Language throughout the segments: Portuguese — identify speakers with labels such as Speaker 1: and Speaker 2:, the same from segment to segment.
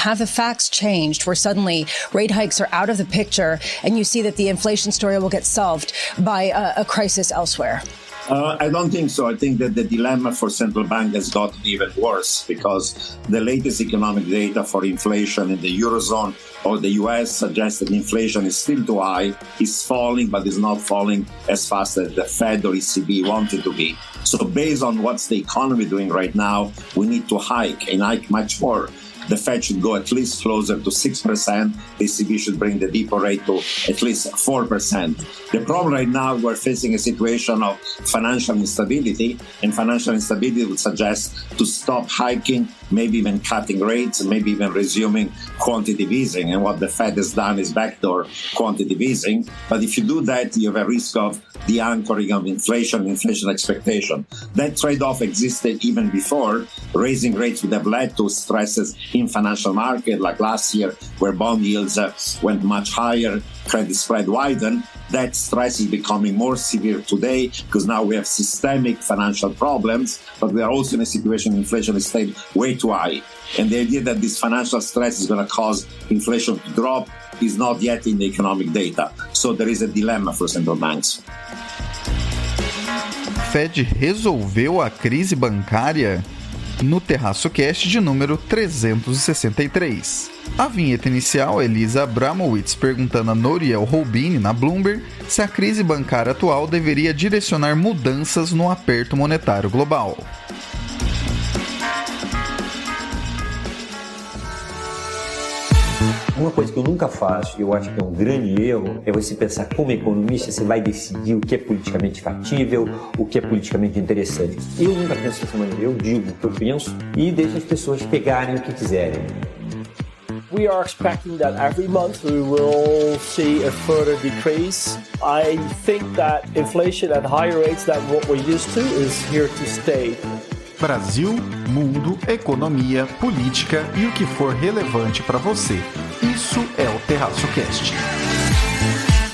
Speaker 1: have the facts changed where suddenly rate hikes are out of the picture and you see that the inflation story will get solved by a crisis elsewhere?
Speaker 2: I don't think so. I think that the dilemma for central bank has gotten even worse because the latest economic data for inflation in the Eurozone or the US suggests that inflation is still too high, is falling, but is not falling as fast as the Fed or ECB wanted to be. So based on what's the economy doing right now, we need to hike and hike much more. The Fed should go at least closer to 6%. The ECB should bring the repo rate to at least 4%. The problem right now, we're facing a situation of financial instability, and financial instability would suggest to stop hiking, maybe even cutting rates, maybe even resuming quantitative easing. And what the Fed has done is backdoor quantitative easing. But if you do that, you have a risk of the anchoring of inflation expectation. That trade-off existed even before. Raising rates would have led to stresses in financial market, like last year, where bond yields went much higher, credit spread widened. That stress is becoming more severe today because now we have systemic financial problems, but we are also in a situation inflation is staying way too high. And the idea that this financial stress is going to cause inflation to drop is not yet in the economic data. So there is a dilemma for central banks.
Speaker 3: Fed resolveu a crise bancária? No Terraço Cast de número 363. A vinheta inicial, Elisa Abramowitz perguntando a Nouriel Roubini, na Bloomberg, se a crise bancária atual deveria direcionar mudanças no aperto monetário global.
Speaker 4: Uma coisa que eu nunca faço, e eu acho que é um grande erro, é você pensar como economista, você vai decidir o que é politicamente factível, o que é politicamente interessante. Eu nunca penso dessa maneira, eu digo o que eu penso e deixo as pessoas pegarem o que quiserem.
Speaker 5: We are expecting that every month we will see a further decrease. I think that inflation at higher rates than what we're used to is here to stay.
Speaker 3: Brasil, mundo, economia, política e o que for relevante para você. Isso é o Terraço Cast.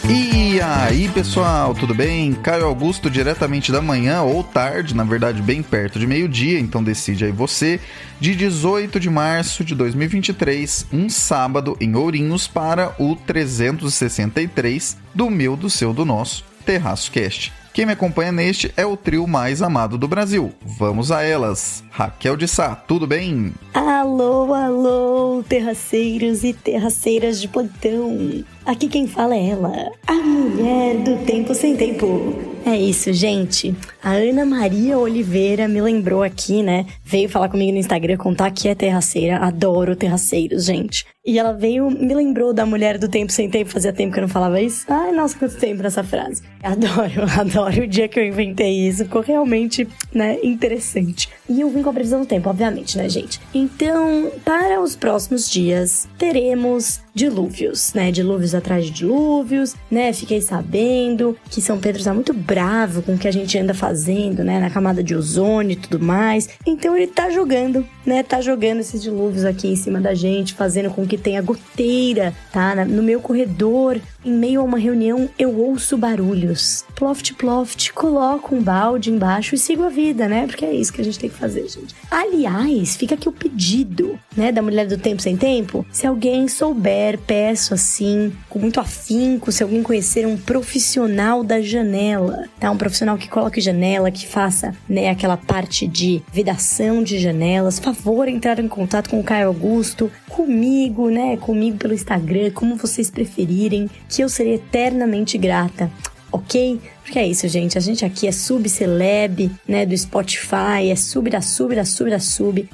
Speaker 3: E aí, pessoal, tudo bem? Caio Augusto, diretamente da manhã ou tarde, na verdade bem perto de meio-dia, então decide aí você, de 18 de março de 2023, um sábado em Ourinhos para o 363 do meu, do seu, do nosso Terraço Cast. Quem me acompanha neste é o trio mais amado do Brasil. Vamos a elas. Raquel de Sá, tudo bem?
Speaker 6: Alô, alô, terraceiros e terraceiras de plantão. Aqui quem fala é ela, a mulher do tempo sem tempo. É isso, gente. A Ana Maria Oliveira me lembrou aqui, né? Veio falar comigo no Instagram, contar que é terraceira. Adoro terraceiros, gente. E ela me lembrou da mulher do tempo sem tempo. Fazia tempo que eu não falava isso. Ai, nossa, quanto tempo nessa frase. Adoro o dia que eu inventei isso. Ficou realmente, né, interessante. E eu vim com a previsão do tempo, obviamente, né, gente? Então, para os próximos dias, teremos dilúvios, né? Dilúvios atrás de dilúvios, né? Fiquei sabendo que São Pedro está muito bravo com o que a gente anda fazendo, né? Na camada de ozônio e tudo mais. Então ele tá jogando, né? Tá jogando esses dilúvios aqui em cima da gente, fazendo com que tenha goteira, tá? No meu corredor, em meio a uma reunião, eu ouço barulhos. Ploft, ploft, coloco um balde embaixo e sigo a vida, né? Porque é isso que a gente tem que fazer, gente. Aliás, fica aqui o pedido, né? Da mulher do tempo sem tempo. Se alguém souber, peço assim, com muito afinco, se alguém conhecer um profissional da janela, tá? Um profissional que coloque janela, que faça, né, aquela parte de vedação de janelas. Favor, entrar em contato com o Caio Augusto, comigo, né? Comigo pelo Instagram, como vocês preferirem, que eu serei eternamente grata, ok? Porque é isso, gente, a gente aqui é subceleb, né, do Spotify, é sub,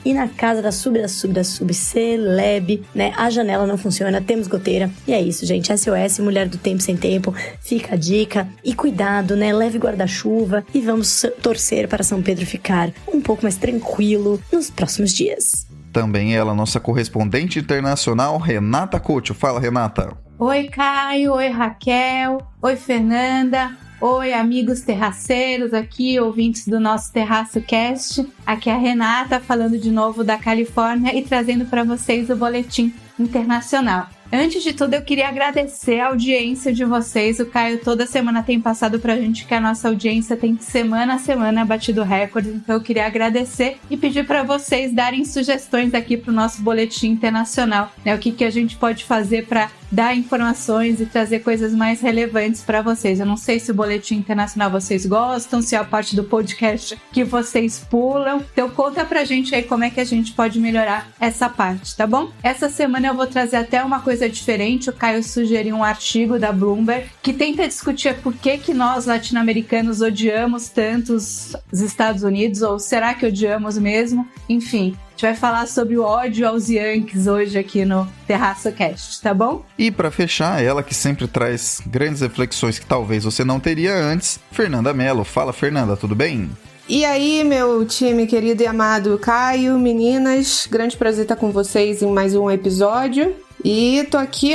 Speaker 6: e na casa da sub, celeb, né, a janela não funciona, temos goteira, e é isso, gente, SOS, mulher do tempo sem tempo, fica a dica, e cuidado, né, leve guarda-chuva, e vamos torcer para São Pedro ficar um pouco mais tranquilo nos próximos dias.
Speaker 3: Também ela, nossa correspondente internacional, Renata Couto. Fala, Renata.
Speaker 7: Oi, Caio. Oi, Raquel. Oi, Fernanda. Oi, amigos terraceiros aqui, ouvintes do nosso Terraço Cast. Aqui é a Renata falando de novo da Califórnia e trazendo para vocês o boletim internacional. Antes de tudo, eu queria agradecer a audiência de vocês. O Caio toda semana tem passado pra gente que a nossa audiência tem semana a semana batido recorde. Então eu queria agradecer e pedir para vocês darem sugestões aqui pro nosso boletim internacional, né? O que a gente pode fazer para dar informações e trazer coisas mais relevantes para vocês. Eu não sei se o boletim internacional vocês gostam, se é a parte do podcast que vocês pulam. Então conta pra gente aí como é que a gente pode melhorar essa parte, tá bom? Essa semana eu vou trazer até uma coisa diferente. O Caio sugeriu um artigo da Bloomberg que tenta discutir por que nós latino-americanos odiamos tanto os Estados Unidos, ou será que odiamos mesmo? Enfim, a gente vai falar sobre o ódio aos Yankees hoje aqui no Terraço Cast, tá bom?
Speaker 3: E para fechar, ela que sempre traz grandes reflexões que talvez você não teria antes, Fernanda Mello. Fala, Fernanda, tudo bem?
Speaker 8: E aí, meu time querido e amado Caio, meninas, grande prazer estar com vocês em mais um episódio. E tô aqui,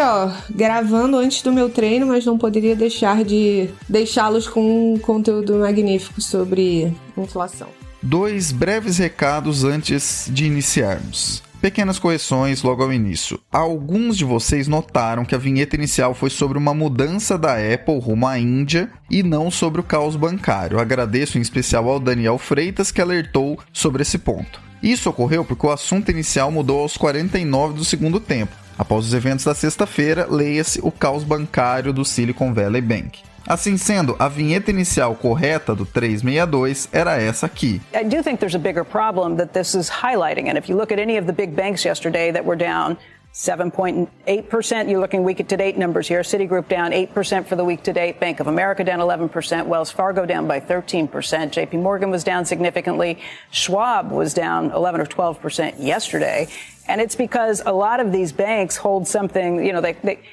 Speaker 8: gravando antes do meu treino, mas não poderia deixar de deixá-los com um conteúdo magnífico sobre inflação.
Speaker 3: 2 breves recados antes de iniciarmos. Pequenas correções logo ao início. Alguns de vocês notaram que a vinheta inicial foi sobre uma mudança da Apple rumo à Índia e não sobre o caos bancário. Agradeço em especial ao Daniel Freitas que alertou sobre esse ponto. Isso ocorreu porque o assunto inicial mudou aos 49 do segundo tempo. Após os eventos da sexta-feira, leia-se o caos bancário do Silicon Valley Bank. Assim sendo, a vinheta inicial correta do 362 era essa aqui.
Speaker 9: I do think there's a bigger problem that this is highlighting. And if you look at any of the big banks yesterday that were down 7.8%, you're looking week-to-date numbers here. Citigroup down 8% for the week-to-date. Bank of America down 11%. Wells Fargo down by 13%. JP Morgan was down significantly. Schwab was down 11 or 12% yesterday. And it's because a lot of these banks hold something,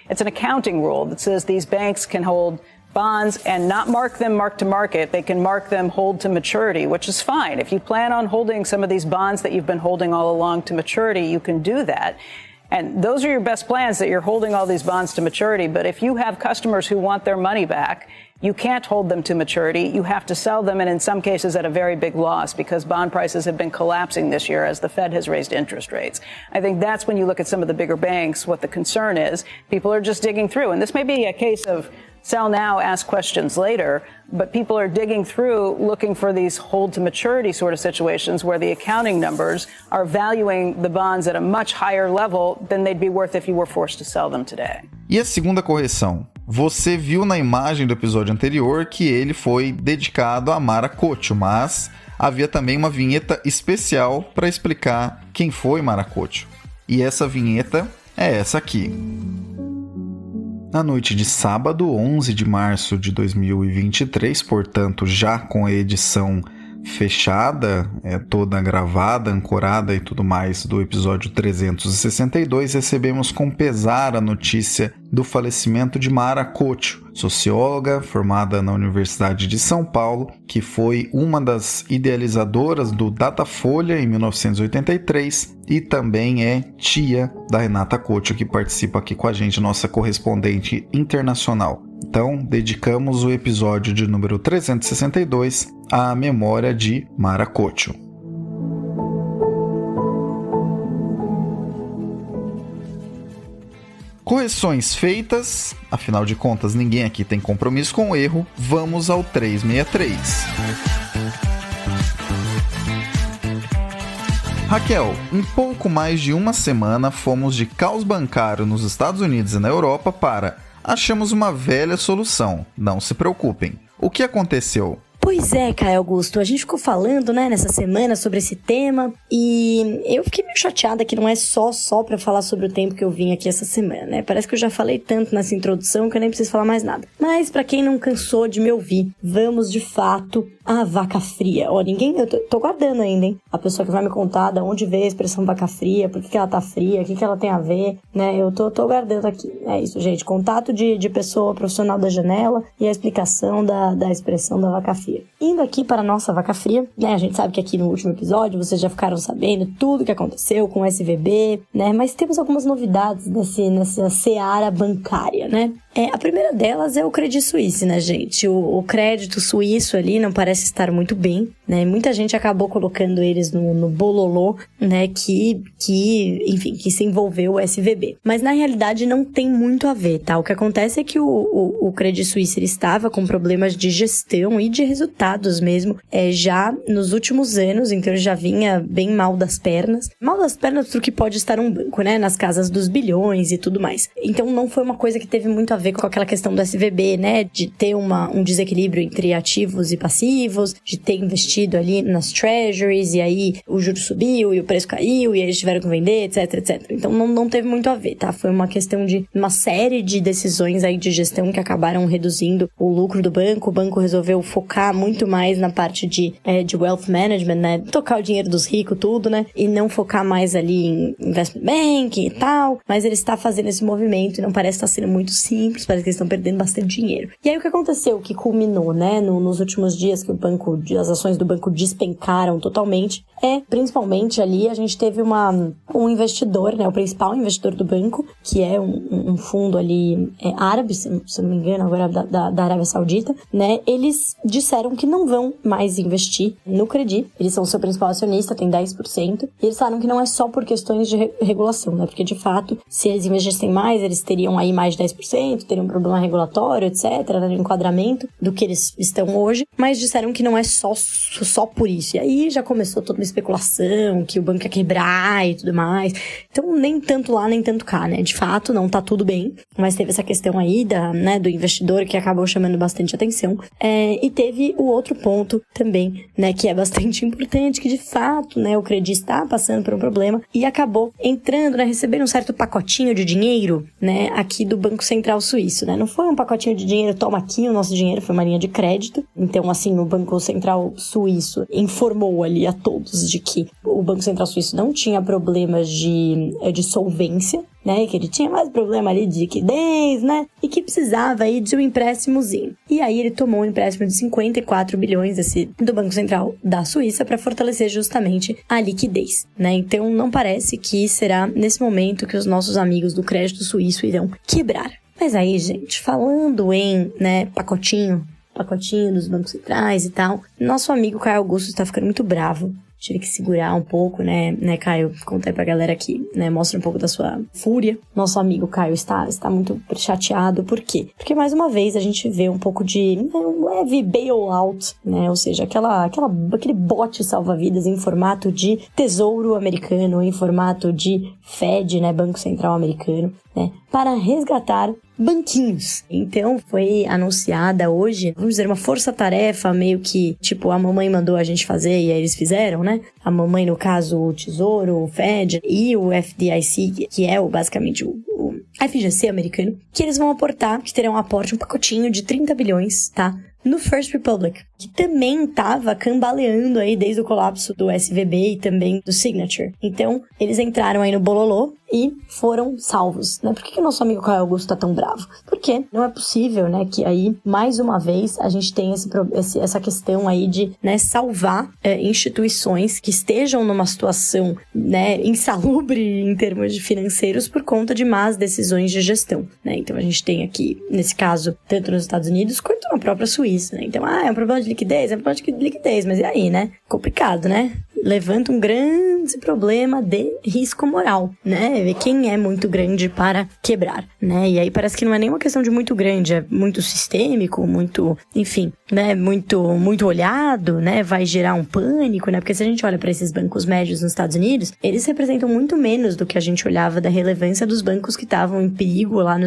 Speaker 9: it's an accounting rule that says these banks can hold bonds and not mark them mark to market. They can mark them hold to maturity, which is fine. If you plan on holding some of these bonds that you've been holding all along to maturity, you can do that. And those are your best plans, that you're holding all these bonds to maturity. But if you have customers who want their money back, you can't hold them to maturity. You have to sell them, and in some cases at a very big loss, because bond prices have been collapsing this year as the Fed has raised interest rates. I think that's when you look at some of the bigger banks, what the concern is. People are just digging through. And this may be a case of sell now, ask questions later, but people are digging through looking for these hold to maturity sort of situations where the accounting numbers are valuing the bonds at a much higher level than they'd be worth if you were forced to sell them today.
Speaker 3: E a segunda correção? Você viu na imagem do episódio anterior que ele foi dedicado a Mara Kocho, mas havia também uma vinheta especial para explicar quem foi Mara Kocho. E essa vinheta é essa aqui. Na noite de sábado, 11 de março de 2023, portanto já com a edição fechada, toda gravada, ancorada e tudo mais do episódio 362, recebemos com pesar a notícia do falecimento de Mara Kocho, socióloga formada na Universidade de São Paulo, que foi uma das idealizadoras do Datafolha em 1983 e também é tia da Renata Kocho, que participa aqui com a gente, nossa correspondente internacional. Então, dedicamos o episódio de número 362 à memória de Mara Kocho. Correções feitas, afinal de contas ninguém aqui tem compromisso com o erro, vamos ao 363. Raquel, em pouco mais de uma semana fomos de caos bancário nos Estados Unidos e na Europa para achamos uma velha solução, não se preocupem. O que aconteceu?
Speaker 6: Pois é, Caio Augusto, a gente ficou falando, nessa semana sobre esse tema e eu fiquei meio chateada que não é só pra falar sobre o tempo que eu vim aqui essa semana, Parece que eu já falei tanto nessa introdução que eu nem preciso falar mais nada. Mas pra quem não cansou de me ouvir, vamos de fato à vaca fria. Eu tô guardando ainda, hein? A pessoa que vai me contar de onde veio a expressão vaca fria, por que ela tá fria, o que ela tem a ver, Eu tô guardando aqui. É isso, gente. Contato de pessoa profissional da janela e a explicação da expressão da vaca fria. fria. Indo aqui para a nossa vaca fria, né? A gente sabe que aqui no último episódio vocês já ficaram sabendo tudo que aconteceu com o SVB, né? Mas temos algumas novidades nessa seara bancária, né? A primeira delas é o Credit Suisse, né, gente? O crédito suíço ali não parece estar muito bem, né? Muita gente acabou colocando eles no bololô, né? Que se envolveu o SVB. Mas na realidade não tem muito a ver, tá? O que acontece é que o Credit Suisse ele estava com problemas de gestão e de resultados mesmo, já nos últimos anos, então ele já vinha bem mal das pernas. Mal das pernas pro que pode estar um banco, né? Nas casas dos bilhões e tudo mais. Então não foi uma coisa que teve muito a ver com aquela questão do SVB, né? De ter um desequilíbrio entre ativos e passivos, de ter investido ali nas treasuries, e aí o juro subiu e o preço caiu, e eles tiveram que vender, etc, etc. Então não teve muito a ver, tá? Foi uma questão de uma série de decisões aí de gestão que acabaram reduzindo o lucro do banco. O banco resolveu focar muito mais na parte de wealth management, né? Tocar o dinheiro dos ricos, tudo, né? E não focar mais ali em investment banking e tal. Mas ele está fazendo esse movimento e não parece estar sendo muito simples, parece que eles estão perdendo bastante dinheiro. E aí o que aconteceu, que culminou, né? Nos últimos dias que as ações do banco despencaram totalmente, principalmente ali a gente teve um investidor, né? O principal investidor do banco, que é um fundo ali árabe, se não me engano, agora da Arábia Saudita, né? Eles disseram que não vão mais investir no Credit. Eles são o seu principal acionista, tem 10%. E eles falaram que não é só por questões de regulação, né? Porque, de fato, se eles investissem mais, eles teriam aí mais de 10%, teriam um problema regulatório, etc., no enquadramento do que eles estão hoje. Mas disseram que não é só por isso. E aí já começou toda uma especulação, que o banco ia quebrar e tudo mais. Então, nem tanto lá, nem tanto cá, né? De fato, não tá tudo bem. Mas teve essa questão aí do investidor que acabou chamando bastante atenção. E teve o outro ponto também, né? Que é bastante importante, que de fato, né? O Credit está passando por um problema e acabou entrando, né? Recebendo um certo pacotinho de dinheiro, né? Aqui do Banco Central Suíço, né? Não foi um pacotinho de dinheiro, toma aqui o nosso dinheiro, foi uma linha de crédito. Então, assim, o Banco Central Suíço informou ali a todos de que o Banco Central Suíço não tinha problemas de solvência, né, que ele tinha mais problema ali de liquidez, né, e que precisava aí de um empréstimozinho. E aí ele tomou um empréstimo de 54 bilhões do Banco Central da Suíça para fortalecer justamente a liquidez, né. Então não parece que será nesse momento que os nossos amigos do crédito suíço irão quebrar. Mas aí, gente, falando em, né, pacotinho dos bancos centrais e tal, nosso amigo Caio Augusto está ficando muito bravo. Tive que segurar um pouco, né, Caio? Conta aí pra galera que, né, mostra um pouco da sua fúria. Nosso amigo Caio está muito chateado. Por quê? Porque, mais uma vez, a gente vê um pouco de um leve bailout, né? Ou seja, aquele bote salva-vidas em formato de tesouro americano, em formato de Fed, né, Banco Central americano, né, para resgatar banquinhos. Então foi anunciada hoje, vamos dizer, uma força-tarefa meio que, tipo, a mamãe mandou a gente fazer e aí eles fizeram, né? A mamãe, no caso, o Tesouro, o Fed e o FDIC, que é basicamente o FGC americano, que eles vão aportar, que terão um aporte, um pacotinho de 30 bilhões, tá? No First Republic, que também estava cambaleando aí desde o colapso do SVB e também do Signature. Então, eles entraram aí no bololô e foram salvos, né? Por que o nosso amigo Caio Augusto tá tão bravo? Porque não é possível, né, que aí, mais uma vez, a gente tem essa questão aí de, né, salvar instituições que estejam numa situação, né, insalubre em termos de financeiros por conta de más decisões de gestão, né? Então, a gente tem aqui, nesse caso, tanto nos Estados Unidos quanto na própria Suíça, né? Então, é um problema de liquidez, mas e aí, né? Complicado, né? Levanta um grande problema de risco moral, né? Quem é muito grande para quebrar, né? E aí parece que não é nenhuma questão de muito grande, é muito sistêmico, muito, enfim, né? Muito olhado, né? Vai gerar um pânico, né? Porque se a gente olha para esses bancos médios nos Estados Unidos, eles representam muito menos do que a gente olhava da relevância dos bancos que estavam em perigo lá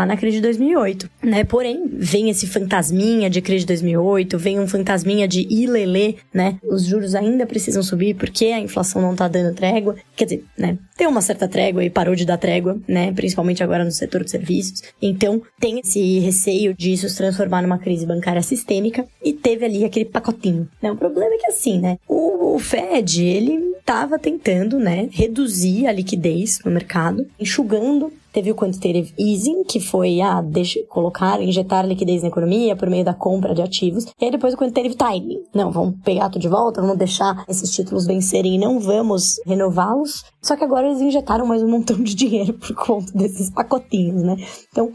Speaker 6: na crise de 2008, né? Porém, vem esse fantasminha de crise de 2008, vem um fantasminha de ilelê, né? Os juros ainda precisam subir porque a inflação não tá dando trégua. Quer dizer, né? Deu uma certa trégua e parou de dar trégua, né? Principalmente agora no setor de serviços. Então, tem esse receio disso se transformar numa crise bancária sistêmica e teve ali aquele pacotinho, né? O problema é que assim, né? O Fed, ele tava tentando, né, reduzir a liquidez no mercado, enxugando Teve o quantitative easing, que foi, injetar liquidez na economia por meio da compra de ativos. E aí depois o quantitative tightening. Não, vamos pegar tudo de volta, vamos deixar esses títulos vencerem e não vamos renová-los. Só que agora eles injetaram mais um montão de dinheiro por conta desses pacotinhos, né? Então,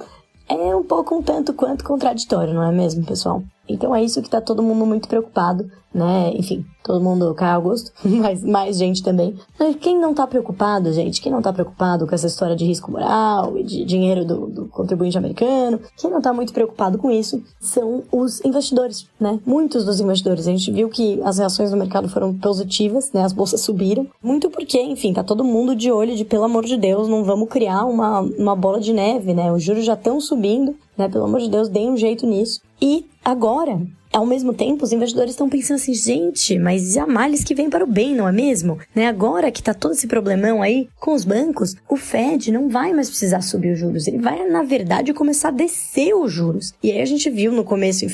Speaker 6: é um pouco um tanto quanto contraditório, não é mesmo, pessoal? Então é isso que tá todo mundo muito preocupado, né? Enfim, todo mundo, Caio Augusto, mas mais gente também. Mas quem não tá preocupado, gente, quem não tá preocupado com essa história de risco moral e de dinheiro do contribuinte americano, quem não tá muito preocupado com isso são os investidores, né? Muitos dos investidores. A gente viu que as reações do mercado foram positivas, né? As bolsas subiram. Muito porque, enfim, tá todo mundo de olho de, pelo amor de Deus, não vamos criar uma bola de neve, né? Os juros já estão subindo, né? Pelo amor de Deus, deem um jeito nisso. E agora, ao mesmo tempo, os investidores estão pensando assim, gente, mas e a males que vem para o bem, não é mesmo? Né? Agora que tá todo esse problemão aí com os bancos, o Fed não vai mais precisar subir os juros, ele vai, na verdade, começar a descer os juros. E aí a gente viu no começo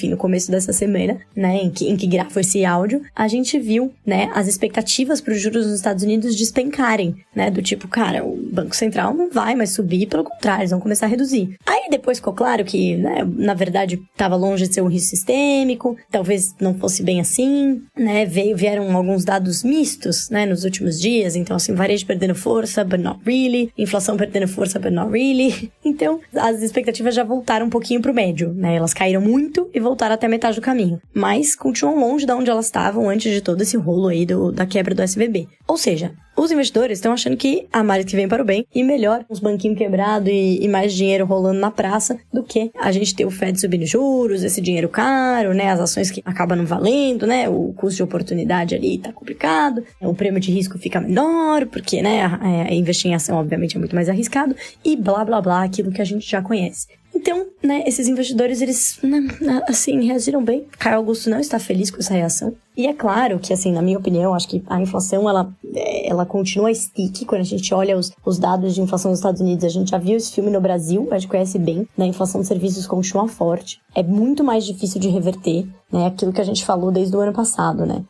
Speaker 6: dessa semana, né, em que gravo esse áudio, a gente viu, né, as expectativas para os juros nos Estados Unidos despencarem, né, do tipo, cara, o Banco Central não vai mais subir, pelo contrário, eles vão começar a reduzir. Aí depois ficou claro que, né, na verdade, estava longe de ser um risco sistêmico, talvez não fosse bem assim, né, vieram alguns dados mistos, né, nos últimos dias, então assim, varejo perdendo força, but not really, inflação perdendo força, but not really, então as expectativas já voltaram um pouquinho pro médio, né, elas caíram muito e voltaram até metade do caminho, mas continuam longe de onde elas estavam antes de todo esse rolo aí da quebra do SVB, ou seja, os investidores estão achando que há males que vem para o bem e melhor uns banquinhos quebrados e mais dinheiro rolando na praça do que a gente ter o Fed subindo juros, esse dinheiro caro, né, as ações que acabam não valendo, né, o custo de oportunidade ali tá complicado, o prêmio de risco fica menor, porque, né, investir em ação obviamente é muito mais arriscado e blá blá blá, aquilo que a gente já conhece. Então, né, esses investidores, eles, assim, reagiram bem. Caio Augusto não está feliz com essa reação. E é claro que, assim, na minha opinião, acho que a inflação, ela continua sticky. Quando a gente olha os dados de inflação dos Estados Unidos, a gente já viu esse filme no Brasil, a gente conhece bem, né? A inflação de serviços continua forte. É muito mais difícil de reverter, né? Aquilo que a gente falou desde o ano passado, né?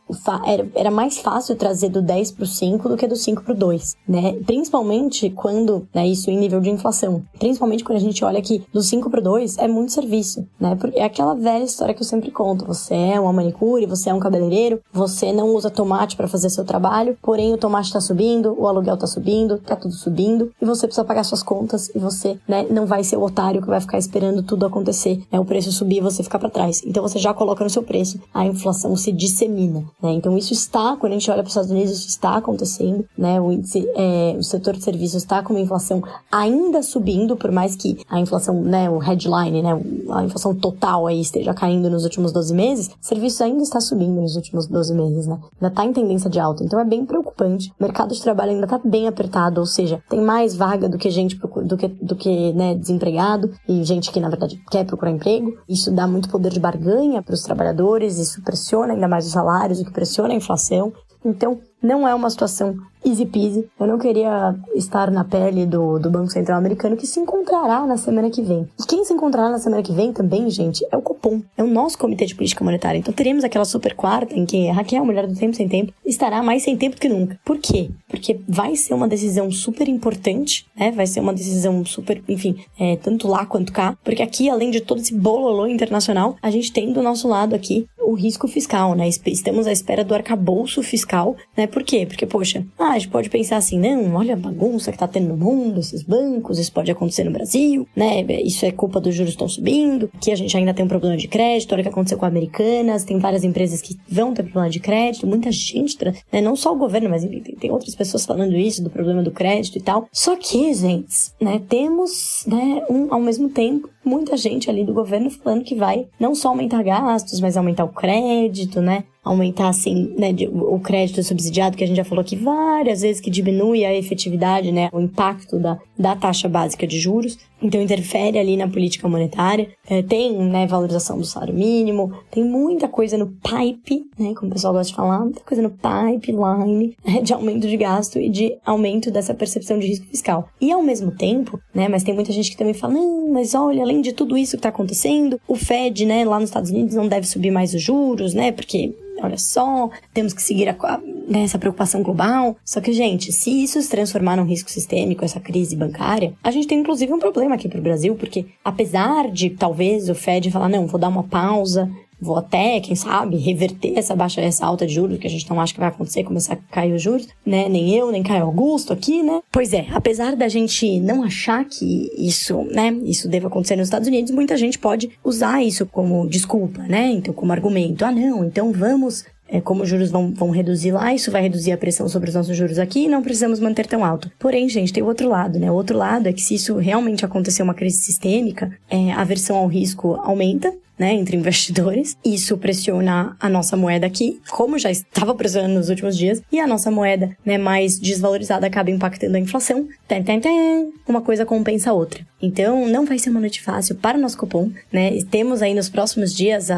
Speaker 6: Era mais fácil trazer do 10 pro 5 do que do 5 pro 2, né? Principalmente quando, né, isso em nível de inflação. Principalmente quando a gente olha que do 5 pro 2 é muito serviço, né? É aquela velha história que eu sempre conto. Você é uma manicure, você é um cabeleireiro, você não usa tomate para fazer seu trabalho, porém o tomate tá subindo, o aluguel tá subindo, tá tudo subindo, e você precisa pagar suas contas, e você, né, não vai ser o otário que vai ficar esperando tudo acontecer, né, o preço subir e você ficar para trás. Então você já coloca no seu preço, a inflação se dissemina, né? Então isso está, quando a gente olha para os Estados Unidos, isso está acontecendo, né? O índice, o setor de serviços está com uma inflação ainda subindo, por mais que a inflação, né, o headline, né, a inflação total aí esteja caindo nos últimos 12 meses, serviços ainda está subindo nos últimos 12 meses, né? Ainda tá em tendência de alta, então é bem preocupante. O mercado de trabalho ainda tá bem apertado, ou seja, tem mais vaga do que gente, do que né, desempregado e gente que, na verdade, quer procurar emprego. Isso dá muito poder de barganha para os trabalhadores, isso pressiona ainda mais os salários, o que pressiona a inflação. Então, não é uma situação easy peasy. Eu não queria estar na pele do Banco Central americano, que se encontrará na semana que vem. E quem se encontrará na semana que vem também, gente, é o Copom. É o nosso Comitê de Política Monetária. Então teremos aquela super quarta em que a Raquel, a mulher do tempo sem tempo, estará mais sem tempo que nunca. Por quê? Porque vai ser uma decisão super importante, né? Vai ser uma decisão super, enfim, tanto lá quanto cá. Porque aqui, além de todo esse bololô internacional, a gente tem do nosso lado aqui o risco fiscal, né? Estamos à espera do arcabouço fiscal, né? Por quê? Porque, poxa, a gente pode pensar assim, não, olha a bagunça que tá tendo no mundo, esses bancos, isso pode acontecer no Brasil, né? Isso é culpa dos juros estão subindo, que a gente ainda tem um problema de crédito, olha o que aconteceu com Americanas, tem várias empresas que vão ter problema de crédito, muita gente, né? Não só o governo, mas tem outras pessoas falando isso, do problema do crédito e tal. Só que, gente, né, temos, né, ao mesmo tempo, muita gente ali do governo falando que vai não só aumentar gastos, mas aumentar o crédito, né? Aumentar, assim, né, o crédito subsidiado, que a gente já falou aqui várias vezes, que diminui a efetividade, né, o impacto da taxa básica de juros. então interfere ali na política monetária. Tem, né, valorização do salário mínimo, tem muita coisa no pipe, né, como o pessoal gosta de falar, muita coisa no pipeline, de aumento de gasto e de aumento dessa percepção de risco fiscal. E ao mesmo tempo, né, mas tem muita gente que também fala, não, mas olha, além de tudo isso que está acontecendo, o Fed, né, lá nos Estados Unidos não deve subir mais os juros, né, porque olha só, temos que seguir essa preocupação global. Só que, gente, se isso se transformar num risco sistêmico, essa crise bancária, a gente tem inclusive um problema aqui pro Brasil, porque apesar de talvez o Fed falar, não, vou dar uma pausa, vou até, quem sabe, reverter essa alta de juros, que a gente não acha que vai acontecer, começar a cair os juros, né? Nem eu, nem Caio Augusto aqui, né? Pois é, apesar da gente não achar que isso, né, isso deva acontecer nos Estados Unidos, muita gente pode usar isso como desculpa, né? Então, como argumento. Ah, não, então vamos... como os juros vão reduzir lá, isso vai reduzir a pressão sobre os nossos juros aqui e não precisamos manter tão alto. Porém, gente, tem o outro lado, né? O outro lado é que se isso realmente acontecer uma crise sistêmica, a aversão ao risco aumenta, né, entre investidores. Isso pressiona a nossa moeda aqui, como já estava pressionando nos últimos dias, e a nossa moeda, né, mais desvalorizada acaba impactando a inflação. Uma coisa compensa a outra. Então, não vai ser uma noite fácil para o nosso cupom, né? E temos aí nos próximos dias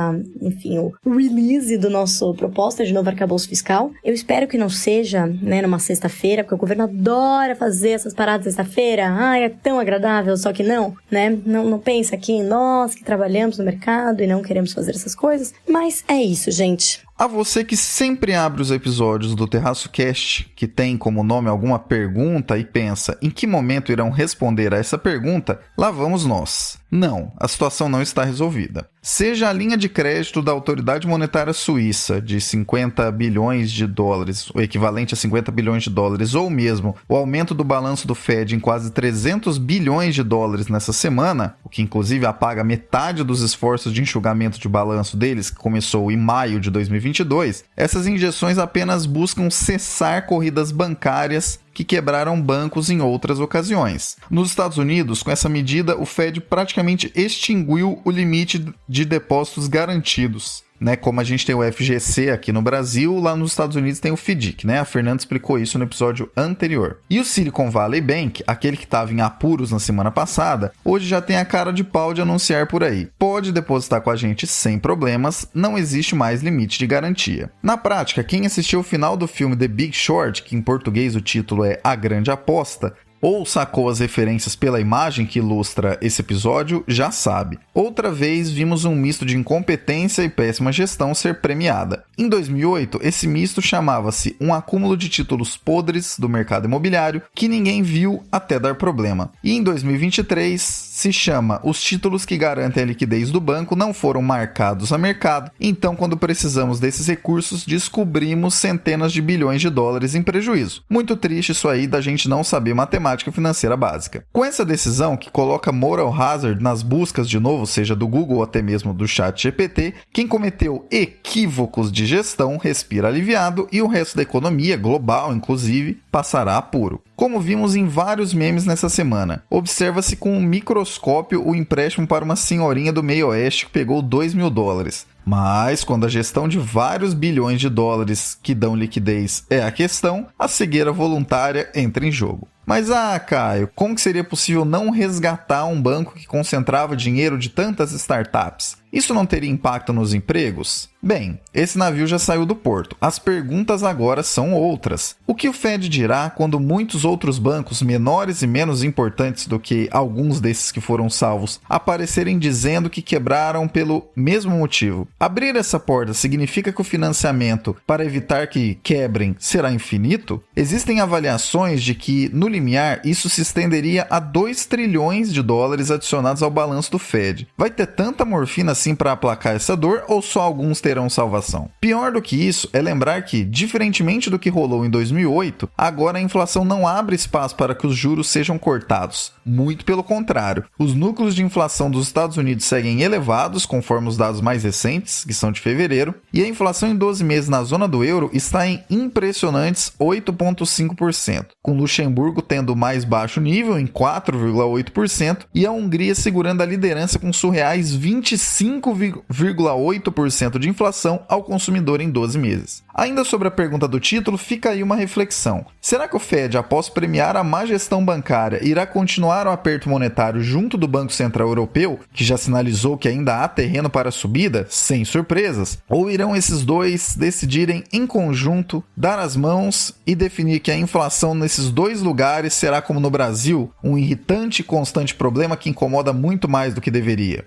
Speaker 6: o release do nosso proposta de novo arcabouço fiscal. Eu espero que não seja, né, numa sexta-feira, porque o governo adora fazer essas paradas sexta-feira. Ai, é tão agradável, só que não, né? Não pensa aqui em nós que trabalhamos no mercado e não queremos fazer essas coisas. Mas é isso, gente.
Speaker 3: A você que sempre abre os episódios do Terraço Cast, que tem como nome alguma pergunta e pensa em que momento irão responder a essa pergunta, lá vamos nós. Não, a situação não está resolvida. Seja a linha de crédito da Autoridade Monetária Suíça de 50 bilhões de dólares, o equivalente a 50 bilhões de dólares, ou mesmo o aumento do balanço do Fed em quase 300 bilhões de dólares nessa semana, o que inclusive apaga metade dos esforços de enxugamento de balanço deles, que começou em maio de 2022, essas injeções apenas buscam cessar corridas bancárias que quebraram bancos em outras ocasiões. Nos Estados Unidos, com essa medida, o Fed praticamente extinguiu o limite de depósitos garantidos. Né, como a gente tem o FGC aqui no Brasil, lá nos Estados Unidos tem o FDIC, né? A Fernanda explicou isso no episódio anterior. E o Silicon Valley Bank, aquele que estava em apuros na semana passada, hoje já tem a cara de pau de anunciar por aí. Pode depositar com a gente sem problemas, não existe mais limite de garantia. Na prática, quem assistiu o final do filme The Big Short, que em português o título é A Grande Aposta, ou sacou as referências pela imagem que ilustra esse episódio, já sabe. Outra vez vimos um misto de incompetência e péssima gestão ser premiada. Em 2008, esse misto chamava-se um acúmulo de títulos podres do mercado imobiliário que ninguém viu até dar problema. E em 2023 se chama os títulos que garantem a liquidez do banco não foram marcados a mercado, então quando precisamos desses recursos descobrimos centenas de bilhões de dólares em prejuízo. Muito triste isso aí da gente não saber matemática financeira básica. Com essa decisão que coloca moral hazard nas buscas de novo, seja do Google ou até mesmo do ChatGPT, quem cometeu equívocos de gestão respira aliviado e o resto da economia, global inclusive, passará apuro. Como vimos em vários memes nessa semana, observa-se com um microscópio o empréstimo para uma senhorinha do meio oeste que pegou $2.000. Mas, quando a gestão de vários bilhões de dólares que dão liquidez é a questão, a cegueira voluntária entra em jogo. Mas, Caio, como que seria possível não resgatar um banco que concentrava dinheiro de tantas startups? Isso não teria impacto nos empregos? Bem, esse navio já saiu do porto. As perguntas agora são outras. O que o Fed dirá quando muitos outros bancos menores e menos importantes do que alguns desses que foram salvos aparecerem dizendo que quebraram pelo mesmo motivo? Abrir essa porta significa que o financiamento para evitar que quebrem será infinito? Existem avaliações de que, no limiar, isso se estenderia a 2 trilhões de dólares adicionados ao balanço do Fed. Vai ter tanta morfina assim para aplacar essa dor ou só alguns terão salvação? Pior do que isso é lembrar que, diferentemente do que rolou em 2008, agora a inflação não abre espaço para que os juros sejam cortados. Muito pelo contrário, os núcleos de inflação dos Estados Unidos seguem elevados, conforme os dados mais recentes, que são de fevereiro, e a inflação em 12 meses na zona do euro está em impressionantes 8,5%, com Luxemburgo tendo o mais baixo nível, em 4,8%, e a Hungria segurando a liderança com surreais 25%. 5,8% de inflação ao consumidor em 12 meses. Ainda sobre a pergunta do título, fica aí uma reflexão. Será que o Fed, após premiar a má gestão bancária, irá continuar o aperto monetário junto do Banco Central Europeu, que já sinalizou que ainda há terreno para a subida, sem surpresas? Ou irão esses dois decidirem em conjunto, dar as mãos e definir que a inflação nesses dois lugares será, como no Brasil, um irritante e constante problema que incomoda muito mais do que deveria?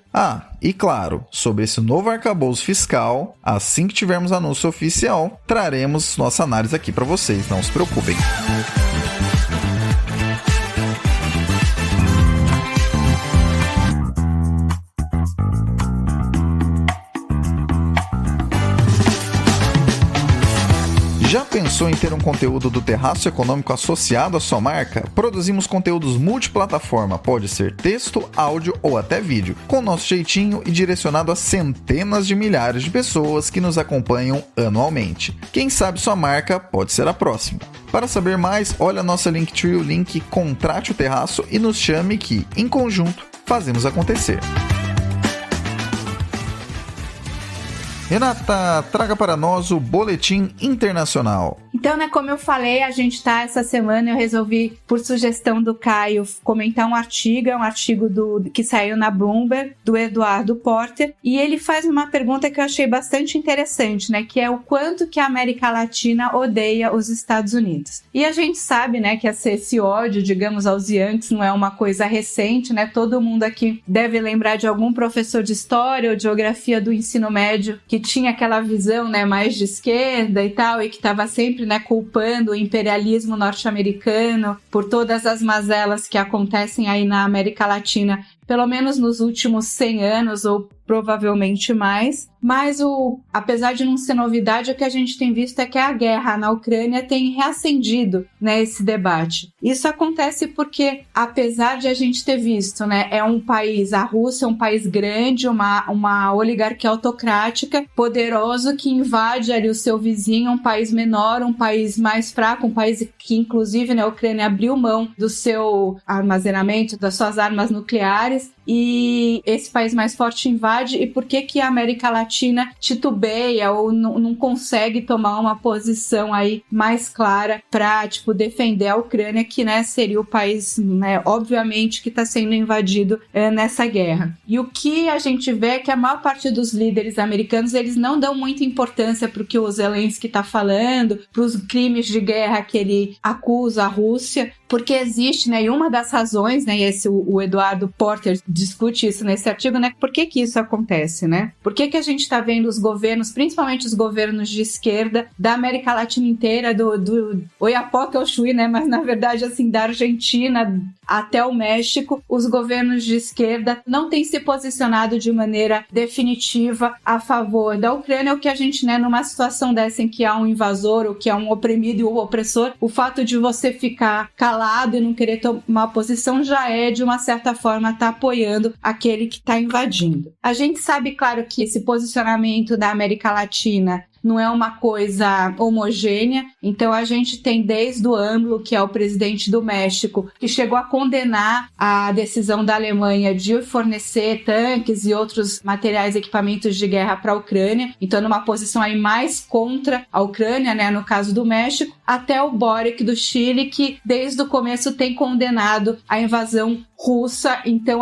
Speaker 3: E claro, sobre esse novo arcabouço fiscal, assim que tivermos anúncio oficial, traremos nossa análise aqui para vocês, não se preocupem. Já pensou em ter um conteúdo do Terraço Econômico associado à sua marca? Produzimos conteúdos multiplataforma, pode ser texto, áudio ou até vídeo, com nosso jeitinho e direcionado a centenas de milhares de pessoas que nos acompanham anualmente. Quem sabe sua marca pode ser a próxima. Para saber mais, olha a nossa Linktree, o link Contrate o Terraço e nos chame que, em conjunto, fazemos acontecer. Renata, traga para nós o Boletim Internacional.
Speaker 7: Então, como eu falei, a gente essa semana, eu resolvi, por sugestão do Caio, comentar um artigo que saiu na Bloomberg, do Eduardo Porter, e ele faz uma pergunta que eu achei bastante interessante, que é o quanto que a América Latina odeia os Estados Unidos. E a gente sabe, que esse ódio, digamos, aos Yankees não é uma coisa recente, todo mundo aqui deve lembrar de algum professor de história ou de geografia do ensino médio que tinha aquela visão, mais de esquerda e tal, e que estava sempre, culpando o imperialismo norte-americano por todas as mazelas que acontecem aí na América Latina, pelo menos nos últimos 100 anos ou provavelmente mais. Mas apesar de não ser novidade, o que a gente tem visto é que a guerra na Ucrânia tem reacendido, esse debate. Isso acontece porque, apesar de a gente ter visto, é um país, a Rússia é um país grande, uma oligarquia autocrática, poderoso, que invade ali o seu vizinho, um país menor, um país mais fraco, um país que, inclusive, a Ucrânia abriu mão do seu armazenamento, das suas armas nucleares, e esse país mais forte invade. E por que a América Latina titubeia ou não consegue tomar uma posição aí mais clara para defender a Ucrânia, que seria o país, obviamente, que está sendo invadido nessa guerra? E o que a gente vê é que a maior parte dos líderes americanos, eles não dão muita importância para o que o Zelensky está falando, para os crimes de guerra que ele acusa a Rússia, porque existe, e uma das razões, e o Eduardo Porter discute isso nesse artigo, por que isso acontece, Por que a gente está vendo os governos, principalmente os governos de esquerda da América Latina inteira, do Oiapoque ao Chuí, mas na verdade, da Argentina até o México, os governos de esquerda não têm se posicionado de maneira definitiva a favor da Ucrânia, o que a gente, numa situação dessa em que há um invasor, ou que há um oprimido e um opressor, o fato de você ficar calado e não querer tomar posição já é, de uma certa forma, estar apoiando aquele que está invadindo. A gente sabe, claro, que esse posicionamento da América Latina não é uma coisa homogênea, então a gente tem desde o AMLO, que é o presidente do México, que chegou a condenar a decisão da Alemanha de fornecer tanques e outros materiais e equipamentos de guerra para a Ucrânia, então numa posição aí mais contra a Ucrânia, no caso do México, até o Boric do Chile, que desde o começo tem condenado a invasão russa, então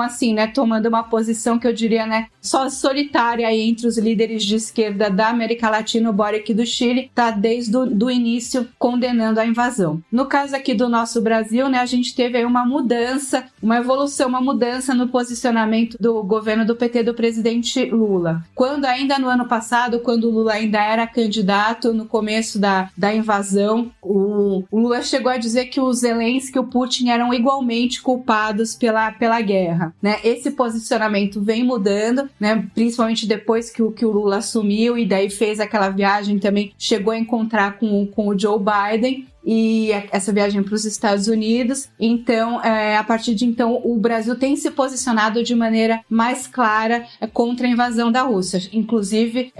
Speaker 7: tomando uma posição que eu diria, só solitária aí entre os líderes de esquerda da América Latina. O Boric do Chile está desde o início condenando a invasão. No caso aqui do nosso Brasil, a gente teve aí uma mudança, uma evolução, uma mudança no posicionamento do governo do PT, do presidente Lula. Quando ainda no ano passado, quando o Lula ainda era candidato, no começo da invasão, o Lula chegou a dizer que o Zelensky e o Putin eram igualmente culpados pela guerra, Esse posicionamento vem mudando, principalmente depois que o Lula assumiu e daí fez aquela viagem, também chegou a encontrar com o Joe Biden, e essa viagem para os Estados Unidos. Então, a partir de então, o Brasil tem se posicionado de maneira mais clara contra a invasão da Rússia. Inclusive,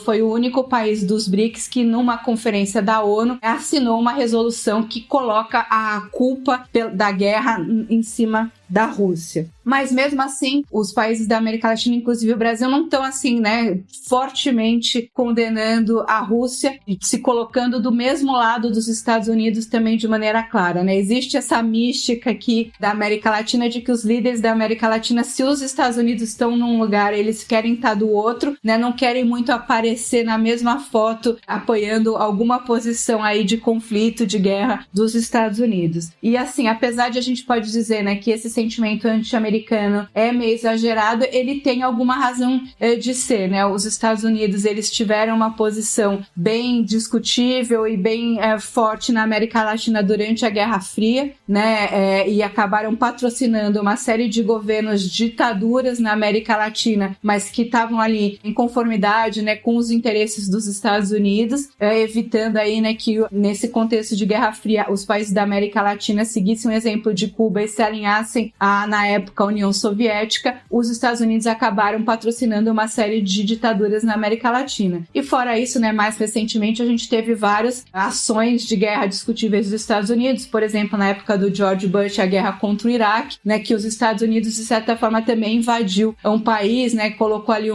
Speaker 7: foi o único país dos BRICS que, numa conferência da ONU, assinou uma resolução que coloca a culpa da guerra em cima da Rússia. mas mesmo assim, os países da América Latina, inclusive o Brasil, não estão assim, né, fortemente condenando a Rússia e se colocando do mesmo lado dos Estados Unidos também de maneira clara, né? Existe essa mística aqui da América Latina de que os líderes da América Latina, se os Estados Unidos estão num lugar, eles querem estar do outro, né? Não querem muito aparecer na mesma foto apoiando alguma posição aí de conflito, de guerra dos Estados Unidos. E assim, apesar de a gente pode dizer, né, que esse sentimento anti-americano é meio exagerado, ele tem alguma razão de ser, né? Os Estados Unidos, eles tiveram uma posição bem discutível e bem forte na América Latina durante a Guerra Fria, né? E acabaram patrocinando uma série de governos, ditaduras na América Latina, mas que estavam ali em conformidade, né, com os interesses dos Estados Unidos, evitando aí, né, que nesse contexto de Guerra Fria os países da América Latina seguissem o exemplo de Cuba e se alinhassem na época, a União Soviética. Os Estados Unidos acabaram patrocinando uma série de ditaduras na América Latina. E fora isso, né, mais recentemente a gente teve várias ações de guerra discutíveis dos Estados Unidos, por exemplo, na época do George Bush, a guerra contra o Iraque, né, que os Estados Unidos, de certa forma, também invadiu um país, né, colocou ali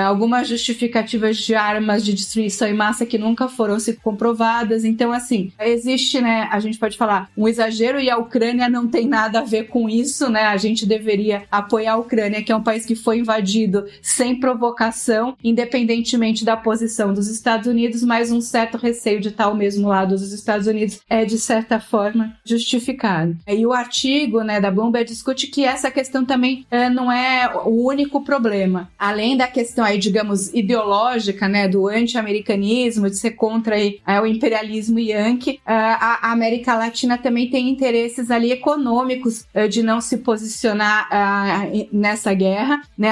Speaker 7: algumas justificativas de armas de destruição em massa que nunca foram se comprovadas. Então, assim, existe, né, a gente pode falar, um exagero, e a Ucrânia não tem nada a ver com isso, né, a gente deveria apoiar a Ucrânia, que é um país que foi invadido sem provocação, independentemente da posição dos Estados Unidos, mas um certo receio de estar ao mesmo lado dos Estados Unidos é, de certa forma, justificado. E o artigo, né, da Bloomberg discute que essa questão também não é o único problema. Além da questão aí, digamos, ideológica, né, do anti-americanismo, de ser contra aí, o imperialismo yankee, a América Latina também tem interesses ali econômicos de não se posicionar nessa guerra, né?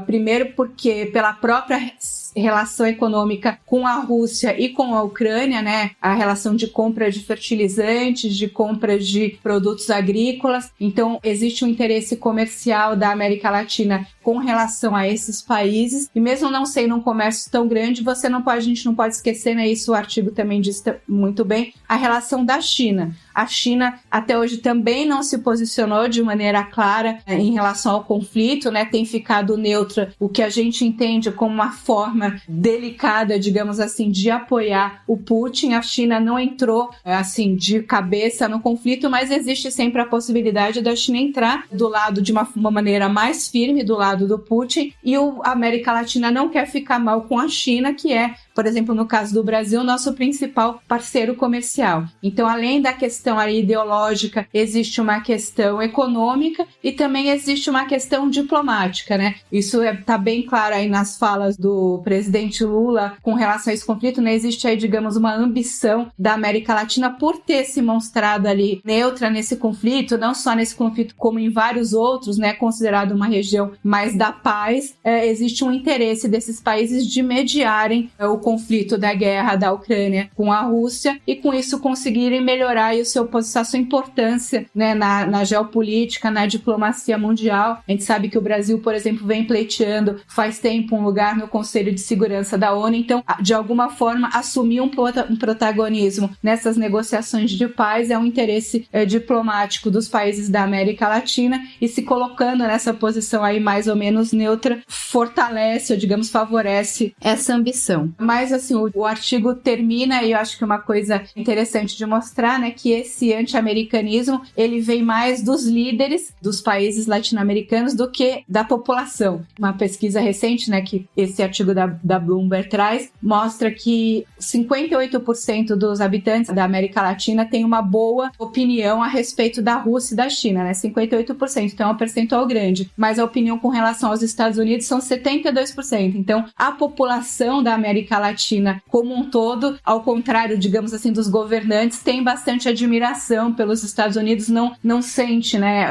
Speaker 7: Primeiro porque pela própria relação econômica com a Rússia e com a Ucrânia, né? A relação de compra de fertilizantes, de compra de produtos agrícolas. Então, existe um interesse comercial da América Latina com relação a esses países. E mesmo não sendo um comércio tão grande, a gente não pode esquecer, né? Isso o artigo também diz muito bem, a relação da China. A China até hoje também não se posicionou de maneira clara em relação ao conflito, né? Tem ficado neutra, o que a gente entende como uma forma delicada, digamos assim, de apoiar o Putin. A China não entrou, assim, de cabeça no conflito, mas existe sempre a possibilidade da China entrar do lado de uma maneira mais firme, do lado do Putin, e a América Latina não quer ficar mal com a China, que é, por exemplo, no caso do Brasil, nosso principal parceiro comercial. Então, além da questão aí ideológica, existe uma questão econômica e também existe uma questão diplomática, né? Isso tá bem claro aí nas falas do presidente Lula com relação a esse conflito, né? Existe aí, digamos, uma ambição da América Latina por ter se mostrado ali neutra nesse conflito, não só nesse conflito como em vários outros, né? Considerado uma região mais da paz. Existe um interesse desses países de mediarem o conflito da guerra da Ucrânia com a Rússia e com isso conseguirem melhorar aí a sua importância, né, na geopolítica, na diplomacia mundial. A gente sabe que o Brasil, por exemplo, vem pleiteando faz tempo um lugar no Conselho de Segurança da ONU, então, de alguma forma, assumir um protagonismo nessas negociações de paz é um interesse diplomático dos países da América Latina, e se colocando nessa posição aí mais ou menos neutra, fortalece ou, digamos, favorece essa ambição. Mas, assim, o artigo termina, e eu acho que uma coisa interessante de mostrar, né, que esse anti-americanismo, ele vem mais dos líderes dos países latino-americanos do que da população. Uma pesquisa recente, né, que esse artigo da Bloomberg traz, mostra que 58% dos habitantes da América Latina têm uma boa opinião a respeito da Rússia e da China, né, 58%, então é um percentual grande, mas a opinião com relação aos Estados Unidos são 72%, então a população da América Latina como um todo, ao contrário, digamos assim, dos governantes, tem bastante admiração pelos Estados Unidos, não sente, né?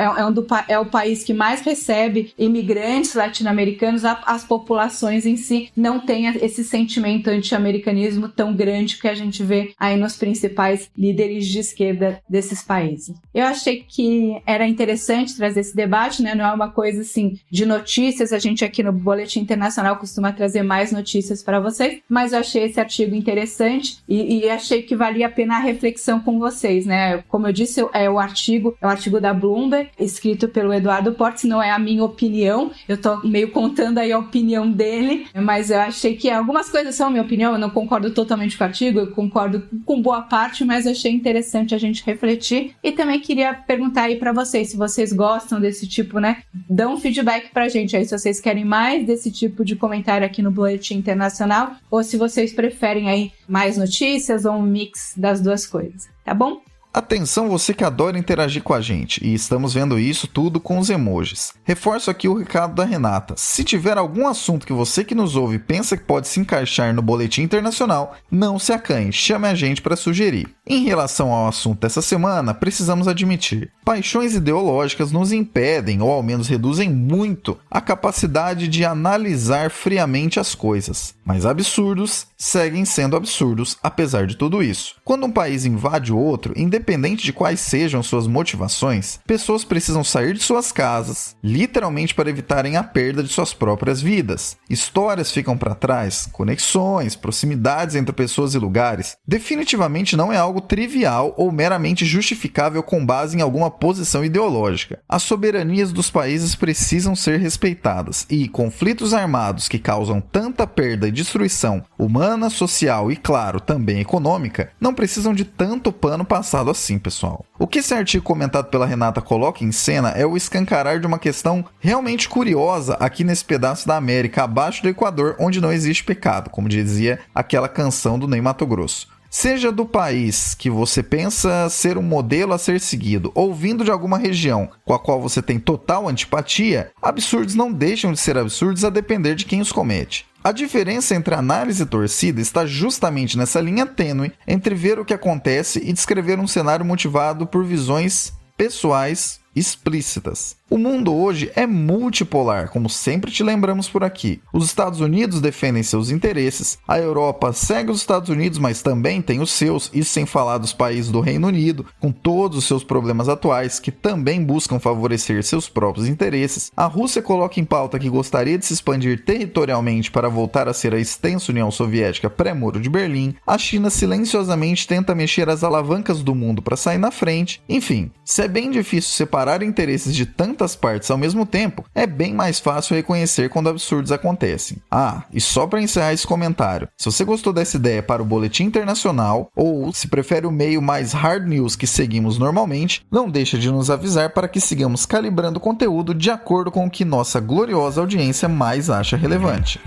Speaker 7: É o país que mais recebe imigrantes latino-americanos, as populações em si não têm esse sentimento anti-americanismo tão grande que a gente vê aí nos principais líderes de esquerda desses países. Eu achei que era interessante trazer esse debate, né? Não é uma coisa assim de notícias, a gente aqui no Boletim Internacional costuma trazer mais notícias para vocês, mas mas eu achei esse artigo interessante e achei que valia a pena a reflexão com vocês, né? Como eu disse, é o artigo da Bloomberg, escrito pelo Eduardo Portes, não é a minha opinião, eu tô meio contando aí a opinião dele, mas eu achei que algumas coisas são a minha opinião, eu não concordo totalmente com o artigo, eu concordo com boa parte, mas achei interessante a gente refletir. E também queria perguntar aí pra vocês, se vocês gostam desse tipo, né? Dão um feedback pra gente aí, se vocês querem mais desse tipo de comentário aqui no Boletim Internacional, ou se vocês preferem aí mais notícias ou um mix das duas coisas, tá bom?
Speaker 3: Atenção, você que adora interagir com a gente, e estamos vendo isso tudo com os emojis. Reforço aqui o recado da Renata. Se tiver algum assunto que você que nos ouve pensa que pode se encaixar no Boletim Internacional, não se acanhe, chame a gente para sugerir. Em relação ao assunto dessa semana, precisamos admitir, paixões ideológicas nos impedem, ou ao menos reduzem muito, a capacidade de analisar friamente as coisas. Mas absurdos seguem sendo absurdos apesar de tudo isso. Quando um país invade o outro, independente de quais sejam suas motivações, pessoas precisam sair de suas casas, literalmente para evitarem a perda de suas próprias vidas. Histórias ficam para trás, conexões, proximidades entre pessoas e lugares. Definitivamente não é algo trivial ou meramente justificável com base em alguma posição ideológica. As soberanias dos países precisam ser respeitadas e conflitos armados que causam tanta perda e destruição humana, social e, claro, também econômica, não precisam de tanto pano passado assim, pessoal. O que esse artigo comentado pela Renata coloca em cena é o escancarar de uma questão realmente curiosa aqui nesse pedaço da América, abaixo do Equador, onde não existe pecado, como dizia aquela canção do Ney Matogrosso. Seja do país que você pensa ser um modelo a ser seguido, ou vindo de alguma região com a qual você tem total antipatia, absurdos não deixam de ser absurdos a depender de quem os comete. A diferença entre análise e torcida está justamente nessa linha tênue entre ver o que acontece e descrever um cenário motivado por visões pessoais explícitas. O mundo hoje é multipolar, como sempre te lembramos por aqui. Os Estados Unidos defendem seus interesses, a Europa segue os Estados Unidos, mas também tem os seus, isso sem falar dos países do Reino Unido, com todos os seus problemas atuais, que também buscam favorecer seus próprios interesses. A Rússia coloca em pauta que gostaria de se expandir territorialmente para voltar a ser a extensa União Soviética pré-muro de Berlim. A China silenciosamente tenta mexer as alavancas do mundo para sair na frente. Enfim, se é bem difícil separar interesses de tantas partes ao mesmo tempo, é bem mais fácil reconhecer quando absurdos acontecem. Ah, e só para encerrar esse comentário, se você gostou dessa ideia para o Boletim Internacional, ou se prefere o meio mais hard news que seguimos normalmente, não deixe de nos avisar para que sigamos calibrando o conteúdo de acordo com o que nossa gloriosa audiência mais acha relevante.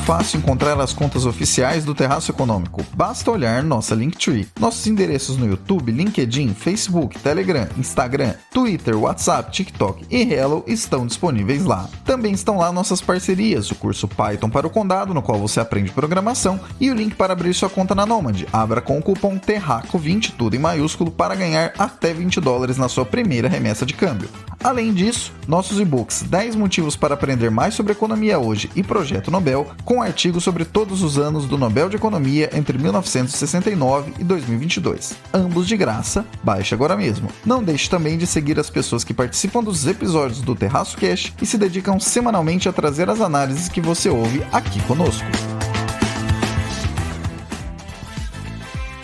Speaker 3: Fácil encontrar as contas oficiais do Terraço Econômico. Basta olhar nossa Linktree. Nossos endereços no YouTube, LinkedIn, Facebook, Telegram, Instagram, Twitter, WhatsApp, TikTok e Hello estão disponíveis lá. Também estão lá nossas parcerias, o curso Python para o Condado, no qual você aprende programação, e o link para abrir sua conta na Nomad. Abra com o cupom TERRACO20, tudo em maiúsculo, para ganhar até $20 na sua primeira remessa de câmbio. Além disso, nossos e-books 10 motivos para aprender mais sobre economia hoje e Projeto Nobel, com artigos sobre todos os anos do Nobel de Economia entre 1969 e 2022. Ambos de graça, baixe agora mesmo. Não deixe também de seguir as pessoas que participam dos episódios do Terraço Cast e se dedicam semanalmente a trazer as análises que você ouve aqui conosco.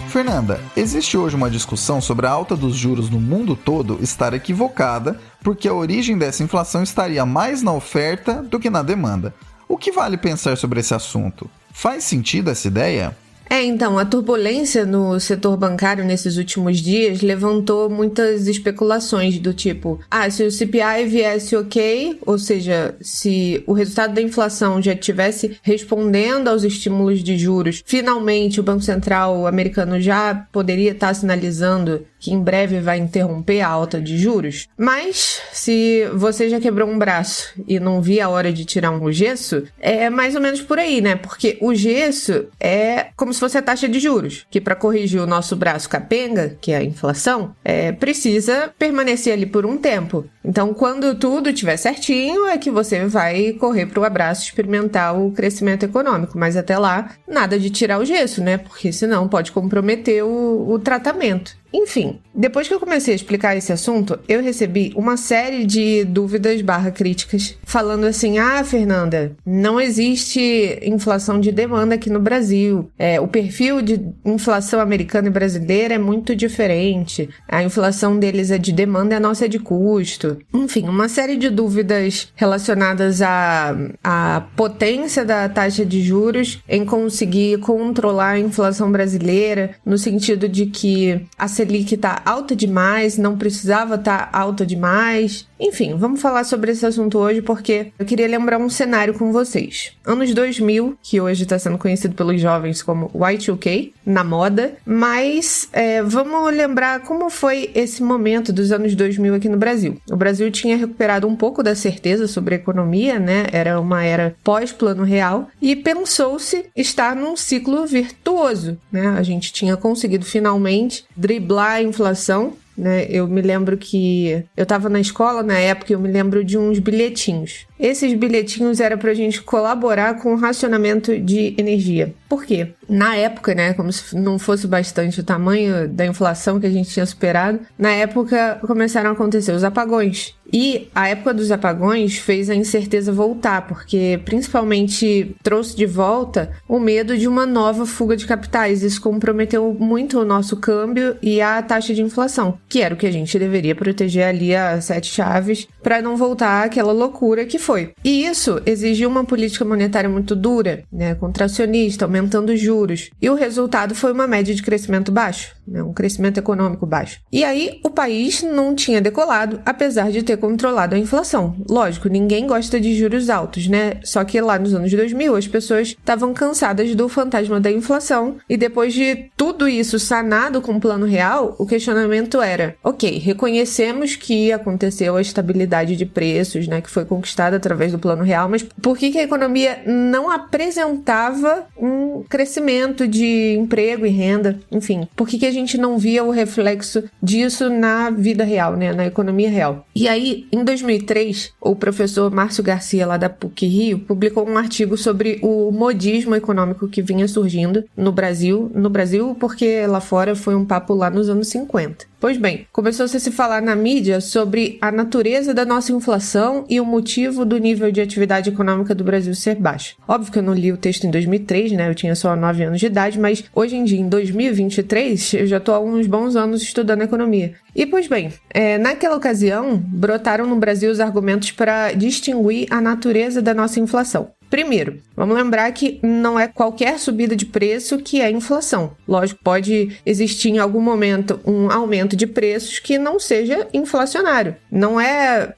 Speaker 3: Fernanda, existe hoje uma discussão sobre a alta dos juros no mundo todo estar equivocada, porque a origem dessa inflação estaria mais na oferta do que na demanda. O que vale pensar sobre esse assunto? Faz sentido essa ideia?
Speaker 8: Então, a turbulência no setor bancário nesses últimos dias levantou muitas especulações do tipo, se o CPI viesse ok, ou seja, se o resultado da inflação já estivesse respondendo aos estímulos de juros, finalmente o Banco Central americano já poderia estar sinalizando que em breve vai interromper a alta de juros. Mas, se você já quebrou um braço e não via a hora de tirar um gesso, é mais ou menos por aí, né? Porque o gesso é como se fosse a taxa de juros, que para corrigir o nosso braço capenga, que é a inflação, precisa permanecer ali por um tempo. Então, quando tudo estiver certinho, é que você vai correr para o abraço experimentar o crescimento econômico. Mas até lá, nada de tirar o gesso, né? Porque senão pode comprometer o tratamento. Enfim, depois que eu comecei a explicar esse assunto, eu recebi uma série de dúvidas / críticas, falando assim, Fernanda, não existe inflação de demanda aqui no Brasil. O perfil de inflação americana e brasileira é muito diferente. A inflação deles é de demanda e a nossa é de custo. Enfim, uma série de dúvidas relacionadas à potência da taxa de juros em conseguir controlar a inflação brasileira, no sentido de que a Selic está alta demais, não precisava estar alta demais. Enfim, vamos falar sobre esse assunto hoje porque eu queria lembrar um cenário com vocês. Anos 2000, que hoje está sendo conhecido pelos jovens como Y2K, na moda, mas vamos lembrar como foi esse momento dos anos 2000 aqui no Brasil. O Brasil tinha recuperado um pouco da certeza sobre a economia, né? Era uma era pós-Plano Real e pensou-se estar num ciclo virtuoso, né? A gente tinha conseguido finalmente driblar a inflação, né? Eu me lembro que eu estava na escola na época e eu me lembro de uns bilhetinhos. Esses bilhetinhos eram pra gente colaborar com o racionamento de energia. Por quê? Na época, né, como se não fosse bastante o tamanho da inflação que a gente tinha superado, na época começaram a acontecer os apagões. E a época dos apagões fez a incerteza voltar, porque principalmente trouxe de volta o medo de uma nova fuga de capitais. Isso comprometeu muito o nosso câmbio e a taxa de inflação, que era o que a gente deveria proteger ali a 7 chaves para não voltar àquela loucura que foi. E isso exigiu uma política monetária muito dura, né, contracionista, aumentando os juros. E o resultado foi uma média de crescimento baixo, né, um crescimento econômico baixo. E aí o país não tinha decolado, apesar de ter controlado a inflação. Lógico, ninguém gosta de juros altos, né? Só que lá nos anos 2000 as pessoas estavam cansadas do fantasma da inflação e depois de tudo isso sanado com o Plano Real, o questionamento era, ok, reconhecemos que aconteceu a estabilidade de preços, né, que foi conquistada através do Plano Real, mas por que a economia não apresentava um crescimento de emprego e renda? Enfim, por que a gente não via o reflexo disso na vida real, né, na economia real? E aí, em 2003, o professor Márcio Garcia, lá da PUC-Rio, publicou um artigo sobre o modismo econômico que vinha surgindo no Brasil porque lá fora foi um papo lá nos anos 50. Pois bem, começou-se a se falar na mídia sobre a natureza da nossa inflação e o motivo do nível de atividade econômica do Brasil ser baixo. Óbvio que eu não li o texto em 2003, né? Eu tinha só 9 anos de idade, mas hoje em dia, em 2023, eu já estou há uns bons anos estudando economia. E, pois bem, naquela ocasião, brotaram no Brasil os argumentos para distinguir a natureza da nossa inflação. Primeiro, vamos lembrar que não é qualquer subida de preço que é inflação. Lógico, pode existir em algum momento um aumento de preços que não seja inflacionário. Não é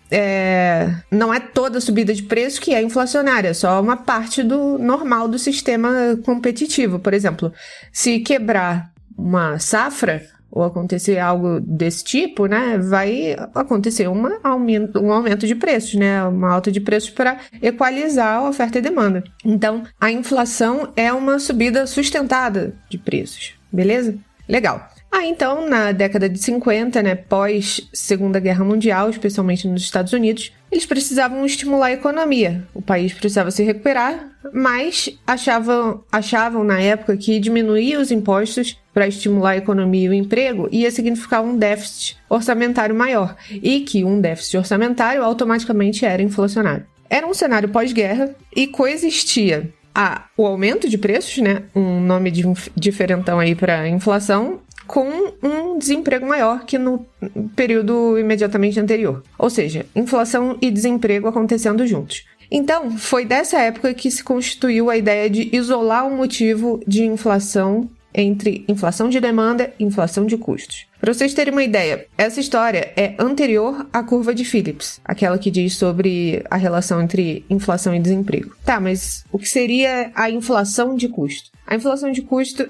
Speaker 8: toda subida de preço que é inflacionária, é só uma parte do normal do sistema competitivo. Por exemplo, se quebrar uma safra ou acontecer algo desse tipo, né, vai acontecer um aumento de preços, né, uma alta de preços para equalizar a oferta e demanda. Então, a inflação é uma subida sustentada de preços, beleza? Legal. Então, na década de 50, né, pós Segunda Guerra Mundial, especialmente nos Estados Unidos, eles precisavam estimular a economia. O país precisava se recuperar, mas achavam na época que diminuir os impostos para estimular a economia e o emprego ia significar um déficit orçamentário maior e que um déficit orçamentário automaticamente era inflacionário. Era um cenário pós-guerra e coexistia o aumento de preços, né, um nome diferentão aí para inflação, com um desemprego maior que no período imediatamente anterior. Ou seja, inflação e desemprego acontecendo juntos. Então, foi dessa época que se constituiu a ideia de isolar o motivo de inflação entre inflação de demanda e inflação de custos. Para vocês terem uma ideia, essa história é anterior à curva de Phillips, aquela que diz sobre a relação entre inflação e desemprego. Tá, mas o que seria a inflação de custo? A inflação de custo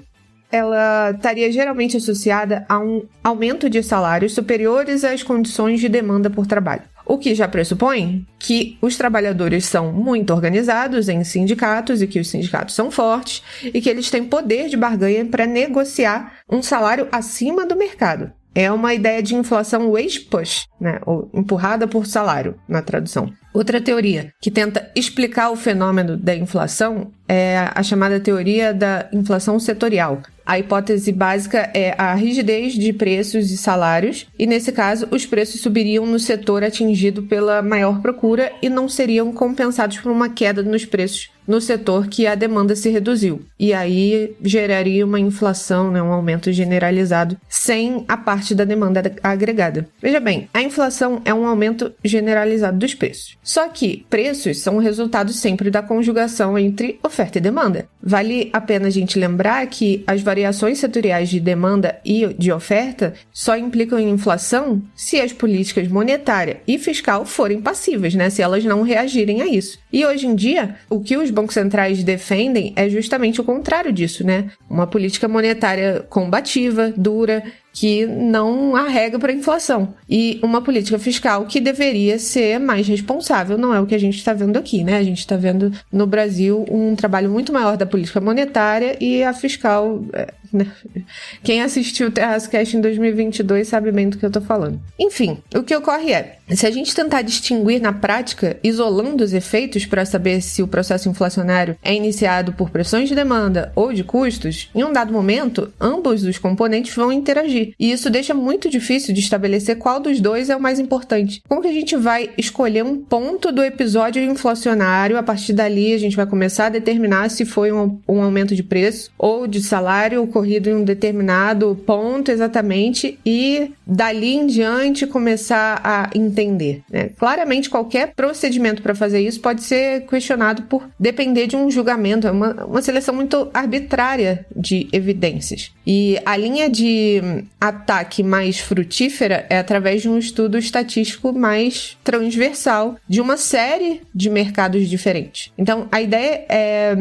Speaker 8: ela estaria geralmente associada a um aumento de salários superiores às condições de demanda por trabalho. O que já pressupõe que os trabalhadores são muito organizados em sindicatos e que os sindicatos são fortes e que eles têm poder de barganha para negociar um salário acima do mercado. É uma ideia de inflação wage push, né? Ou empurrada por salário, na tradução. Outra teoria que tenta explicar o fenômeno da inflação é a chamada teoria da inflação setorial. A hipótese básica é a rigidez de preços e salários, e nesse caso, os preços subiriam no setor atingido pela maior procura e não seriam compensados por uma queda nos preços no setor que a demanda se reduziu. E aí geraria uma inflação, né, um aumento generalizado, sem a parte da demanda agregada. Veja bem, a inflação é um aumento generalizado dos preços. Só que preços são o resultado sempre da conjugação entre oferta e demanda. Vale a pena a gente lembrar que as variações setoriais de demanda e de oferta só implicam em inflação se as políticas monetária e fiscal forem passivas, né? Se elas não reagirem a isso. E hoje em dia, o que os bancos centrais defendem é justamente o contrário disso, né? Uma política monetária combativa, dura, que não arrega para a inflação. E uma política fiscal que deveria ser mais responsável, não é o que a gente está vendo aqui, né? A gente está vendo no Brasil um trabalho muito maior da política monetária e a fiscal... né? Quem assistiu o Terraço Cast em 2022 sabe bem do que eu tô falando. Enfim, o que ocorre é, se a gente tentar distinguir na prática, isolando os efeitos para saber se o processo inflacionário é iniciado por pressões de demanda ou de custos, em um dado momento, ambos os componentes vão interagir. E isso deixa muito difícil de estabelecer qual dos dois é o mais importante. Como que a gente vai escolher um ponto do episódio inflacionário? A partir dali, a gente vai começar a determinar se foi um aumento de preço ou de salário ocorrido em um determinado ponto exatamente e dali em diante começar a entender, né? Claramente, qualquer procedimento para fazer isso pode ser questionado por depender de um julgamento. É uma seleção muito arbitrária de evidências. E a linha de ataque mais frutífera é através de um estudo estatístico mais transversal de uma série de mercados diferentes. Então, a ideia é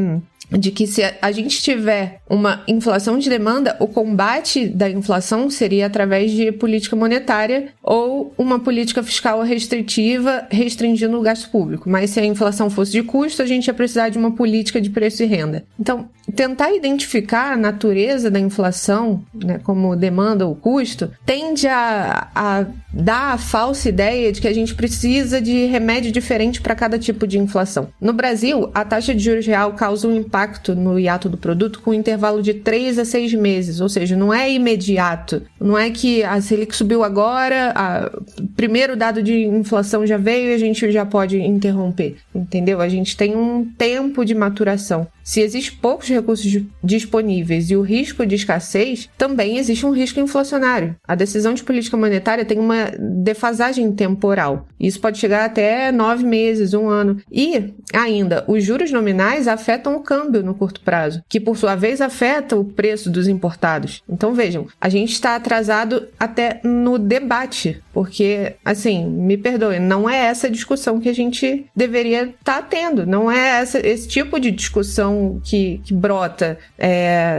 Speaker 8: de que se a gente tiver uma inflação de demanda, o combate da inflação seria através de política monetária ou uma política fiscal restritiva restringindo o gasto público. Mas se a inflação fosse de custo, a gente ia precisar de uma política de preço e renda. Então, tentar identificar a natureza da inflação, né, como demanda ou custo, tende a dar a falsa ideia de que a gente precisa de remédio diferente para cada tipo de inflação. No Brasil, a taxa de juros real causa um impacto no hiato do produto com um intervalo de 3 a 6 meses, ou seja, não é imediato. Não é que a Selic subiu agora, o primeiro dado de inflação já veio e a gente já pode interromper, entendeu? A gente tem um tempo de maturação. Se existem poucos recursos disponíveis e o risco de escassez, também existe um risco inflacionário. A decisão de política monetária tem uma defasagem temporal. Isso pode chegar até 9 meses, 1 ano. E, ainda, os juros nominais afetam o câmbio no curto prazo, que, por sua vez, afeta o preço dos importados. Então, vejam, a gente está atrasado até no debate, porque, assim, me perdoem, não é essa discussão que a gente deveria estar tendo. Não é esse tipo de discussão que brota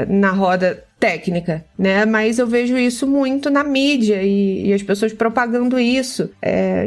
Speaker 8: na roda técnica, né? Mas eu vejo isso muito na mídia e as pessoas propagando isso.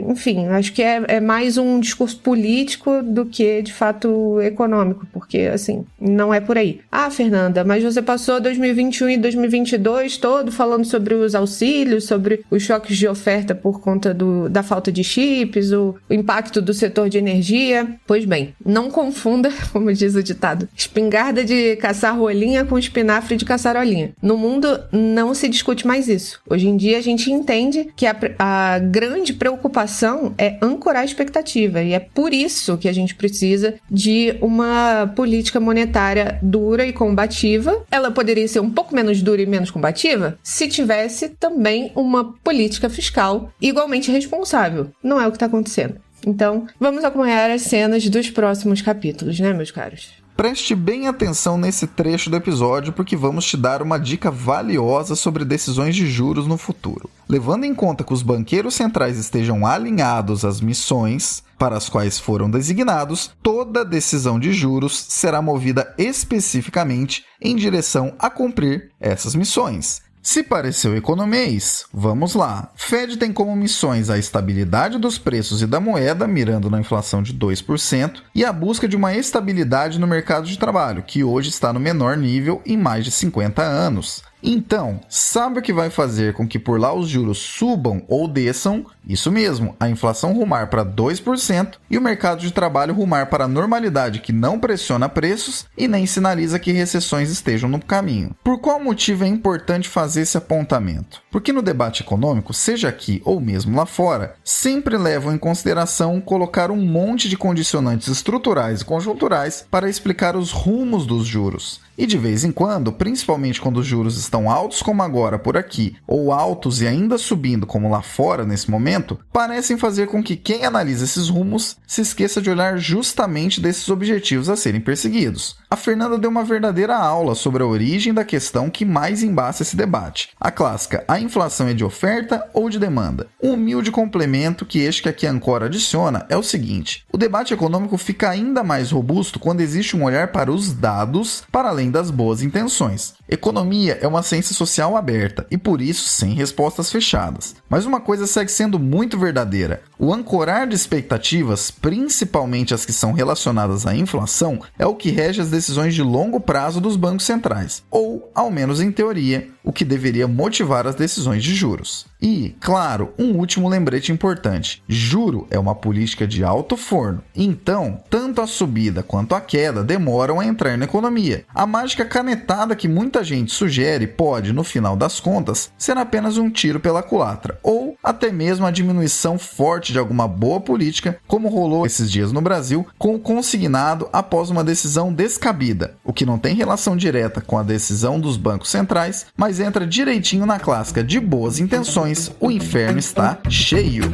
Speaker 8: Enfim, acho que é mais um discurso político do que, de fato, econômico, porque, assim, não é por aí. Ah, Fernanda, mas você passou 2021 e 2022 todo falando sobre os auxílios, sobre os choques de oferta por conta da falta de chips, o impacto do setor de energia. Pois bem, não confunda, como diz o ditado, espingarda de caçar rolinha com espinafre de caçarolinha. No mundo não se discute mais isso. Hoje em dia a gente entende que a grande preocupação é ancorar a expectativa e é por isso que a gente precisa de uma política monetária dura e combativa. Ela poderia ser um pouco menos dura e menos combativa se tivesse também uma política fiscal igualmente responsável. Não é o que está acontecendo. Então, vamos acompanhar as cenas dos próximos capítulos, né, meus caros?
Speaker 3: Preste bem atenção nesse trecho do episódio porque vamos te dar uma dica valiosa sobre decisões de juros no futuro. Levando em conta que os banqueiros centrais estejam alinhados às missões para as quais foram designados, toda decisão de juros será movida especificamente em direção a cumprir essas missões. Se pareceu economês, vamos lá. Fed tem como missões a estabilidade dos preços e da moeda, mirando na inflação de 2%, e a busca de uma estabilidade no mercado de trabalho, que hoje está no menor nível em mais de 50 anos. Então, sabe o que vai fazer com que por lá os juros subam ou desçam? Isso mesmo, a inflação rumar para 2% e o mercado de trabalho rumar para a normalidade que não pressiona preços e nem sinaliza que recessões estejam no caminho. Por qual motivo é importante fazer esse apontamento? Porque no debate econômico, seja aqui ou mesmo lá fora, sempre levam em consideração colocar um monte de condicionantes estruturais e conjunturais para explicar os rumos dos juros. E de vez em quando, principalmente quando os juros estão altos como agora por aqui, ou altos e ainda subindo como lá fora nesse momento, parecem fazer com que quem analisa esses rumos se esqueça de olhar justamente desses objetivos a serem perseguidos. A Fernanda deu uma verdadeira aula sobre a origem da questão que mais embaça esse debate. A clássica, a inflação é de oferta ou de demanda? Um humilde complemento que este que aqui a Ancora adiciona é o seguinte: o debate econômico fica ainda mais robusto quando existe um olhar para os dados, para além das boas intenções. Economia é uma ciência social aberta e por isso sem respostas fechadas. Mas uma coisa segue sendo muito verdadeira: o ancorar de expectativas, principalmente as que são relacionadas à inflação, é o que rege as decisões de longo prazo dos bancos centrais, ou, ao menos em teoria, o que deveria motivar as decisões de juros. E, claro, um último lembrete importante: juro é uma política de alto forno, então, tanto a subida quanto a queda demoram a entrar na economia. A mágica canetada que muita gente sugere pode, no final das contas, ser apenas um tiro pela culatra, ou até mesmo a diminuição forte de alguma boa política, como rolou esses dias no Brasil, com o consignado após uma decisão descabida, o que não tem relação direta com a decisão dos bancos centrais, mas entra direitinho na clássica de boas intenções, o inferno está cheio.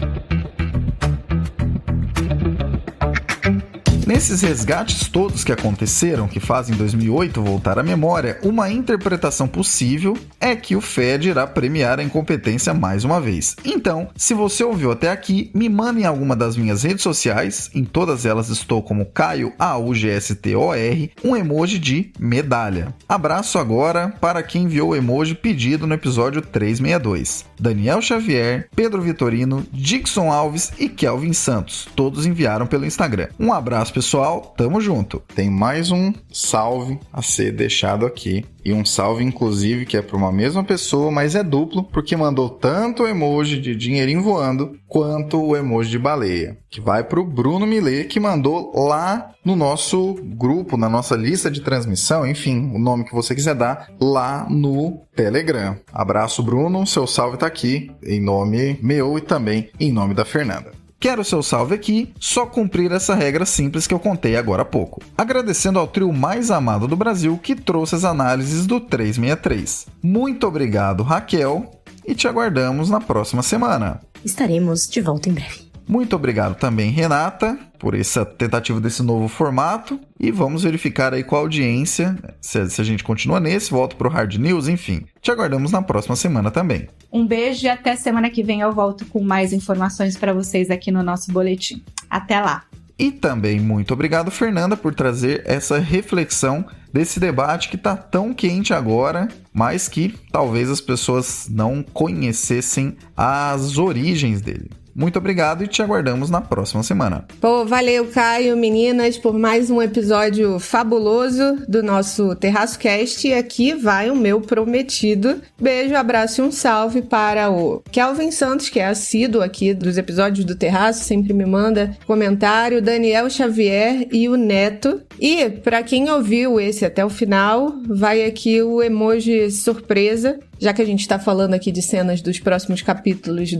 Speaker 3: Nesses resgates todos que aconteceram, que fazem 2008 voltar à memória, uma interpretação possível é que o Fed irá premiar a incompetência mais uma vez. Então, se você ouviu até aqui, me manda em alguma das minhas redes sociais, em todas elas estou como Caio AUGSTOR, um emoji de medalha. Abraço agora para quem enviou o emoji pedido no episódio 362. Daniel Xavier, Pedro Vitorino, Dixon Alves e Kelvin Santos. Todos enviaram pelo Instagram. Um abraço, pessoal, tamo junto. Tem mais um salve a ser deixado aqui. E um salve, inclusive, que é para uma mesma pessoa, mas é duplo, porque mandou tanto o emoji de dinheirinho voando, quanto o emoji de baleia. Que vai para o Bruno Millet, que mandou lá no nosso grupo, na nossa lista de transmissão, enfim, o nome que você quiser dar, lá no Telegram. Abraço, Bruno, seu salve tá aqui, em nome meu e também em nome da Fernanda. Quero seu salve aqui, só cumprir essa regra simples que eu contei agora há pouco. Agradecendo ao trio mais amado do Brasil que trouxe as análises do 363. Muito obrigado, Raquel, e te aguardamos na próxima semana.
Speaker 6: Estaremos de volta em breve.
Speaker 3: Muito obrigado também, Renata, por essa tentativa desse novo formato. E vamos verificar aí com a audiência, se a gente continua nesse, volta pro Hard News, enfim. Te aguardamos na próxima semana também.
Speaker 7: Um beijo e até semana que vem eu volto com mais informações para vocês aqui no nosso boletim. Até lá!
Speaker 3: E também muito obrigado, Fernanda, por trazer essa reflexão desse debate que está tão quente agora, mas que talvez as pessoas não conhecessem as origens dele. Muito obrigado e te aguardamos na próxima semana.
Speaker 8: Pô, valeu, Caio, meninas, por mais um episódio fabuloso do nosso Terraço Cast. E aqui vai o meu prometido beijo, abraço e um salve para o Kelvin Santos, que é assíduo aqui dos episódios do Terraço, sempre me manda comentário, Daniel Xavier e o Neto. E para quem ouviu esse até o final, vai aqui o emoji surpresa. Já que a gente tá falando aqui de cenas dos próximos capítulos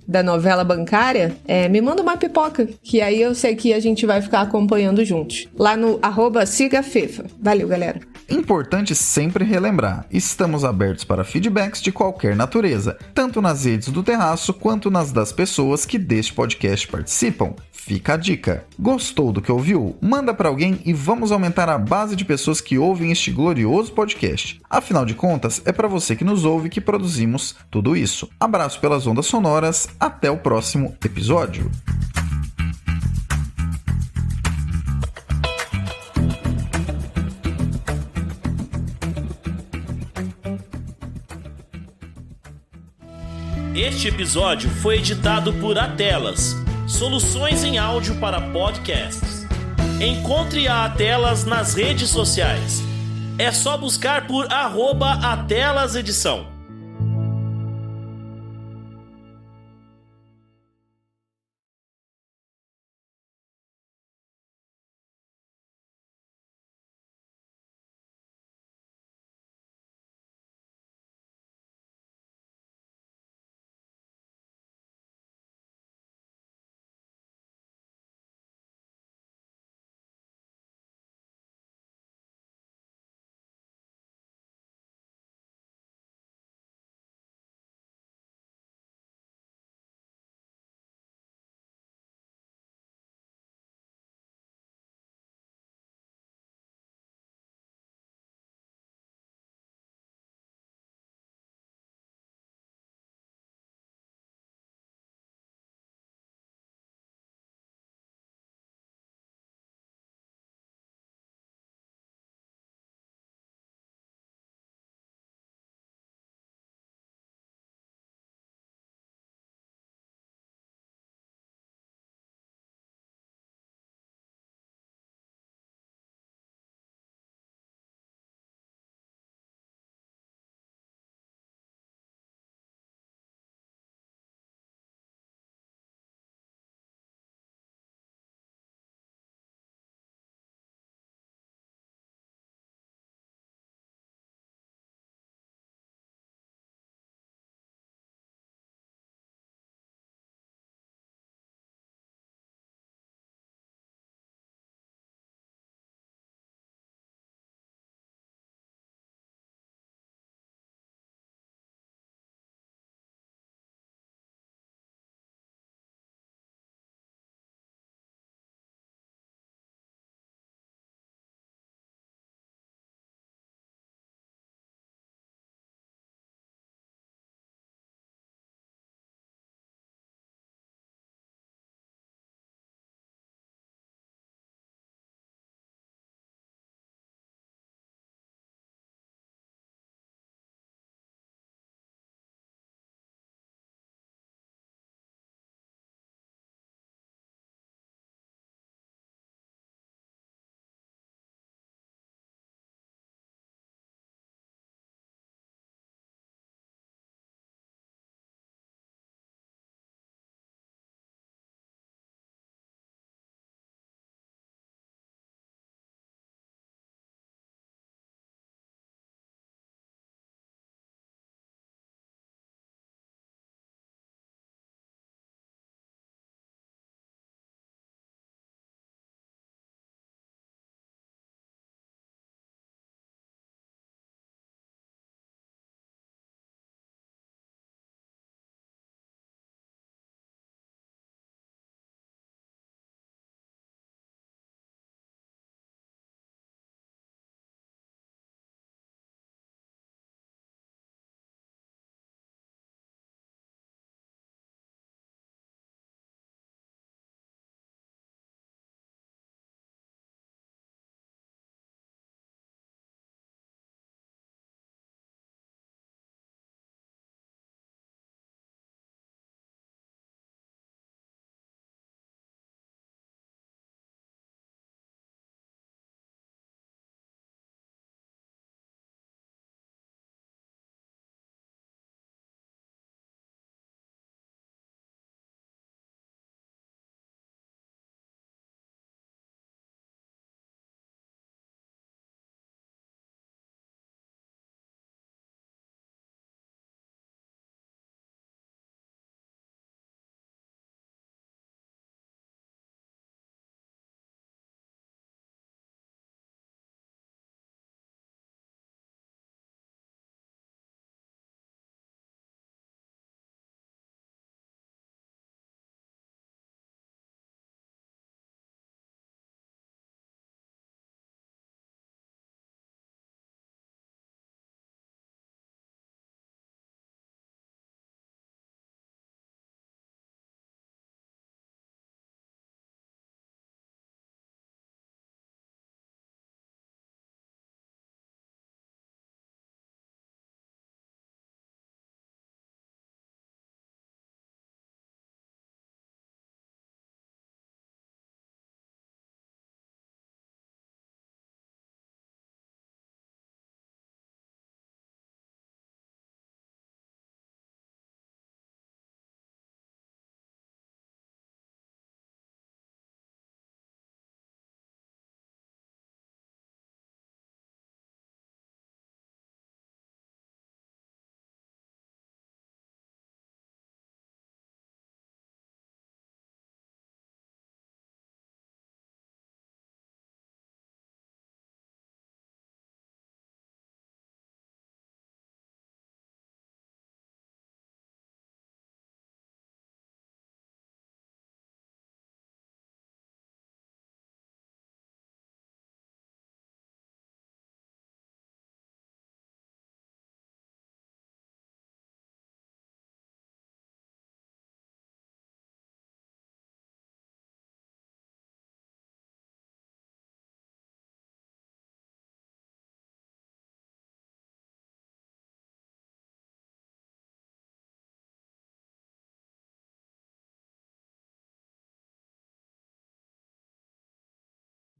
Speaker 8: da novela bancária, me manda uma pipoca, que aí eu sei que a gente vai ficar acompanhando juntos. Lá no @SigaFefa. Valeu, galera!
Speaker 3: Importante sempre relembrar, estamos abertos para feedbacks de qualquer natureza, tanto nas redes do Terraço quanto nas das pessoas que deste podcast participam. Fica a dica. Gostou do que ouviu? Manda para alguém e vamos aumentar a base de pessoas que ouvem este glorioso podcast. Afinal de contas, é para você que nos ouve que produzimos tudo isso. Abraço pelas ondas sonoras, até o próximo episódio.
Speaker 10: Este episódio foi editado por Atelas, soluções em áudio para podcasts. Encontre a Atelas nas redes sociais. É só buscar por @AtelasEdição.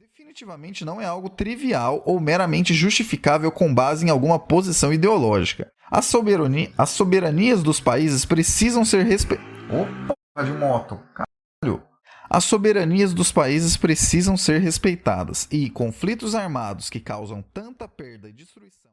Speaker 3: Definitivamente não é algo trivial ou meramente justificável com base em alguma posição ideológica. As soberanias dos países precisam ser respeitadas. Opa, de moto, caralho. As soberanias dos países precisam ser respeitadas e conflitos armados que causam tanta perda e destruição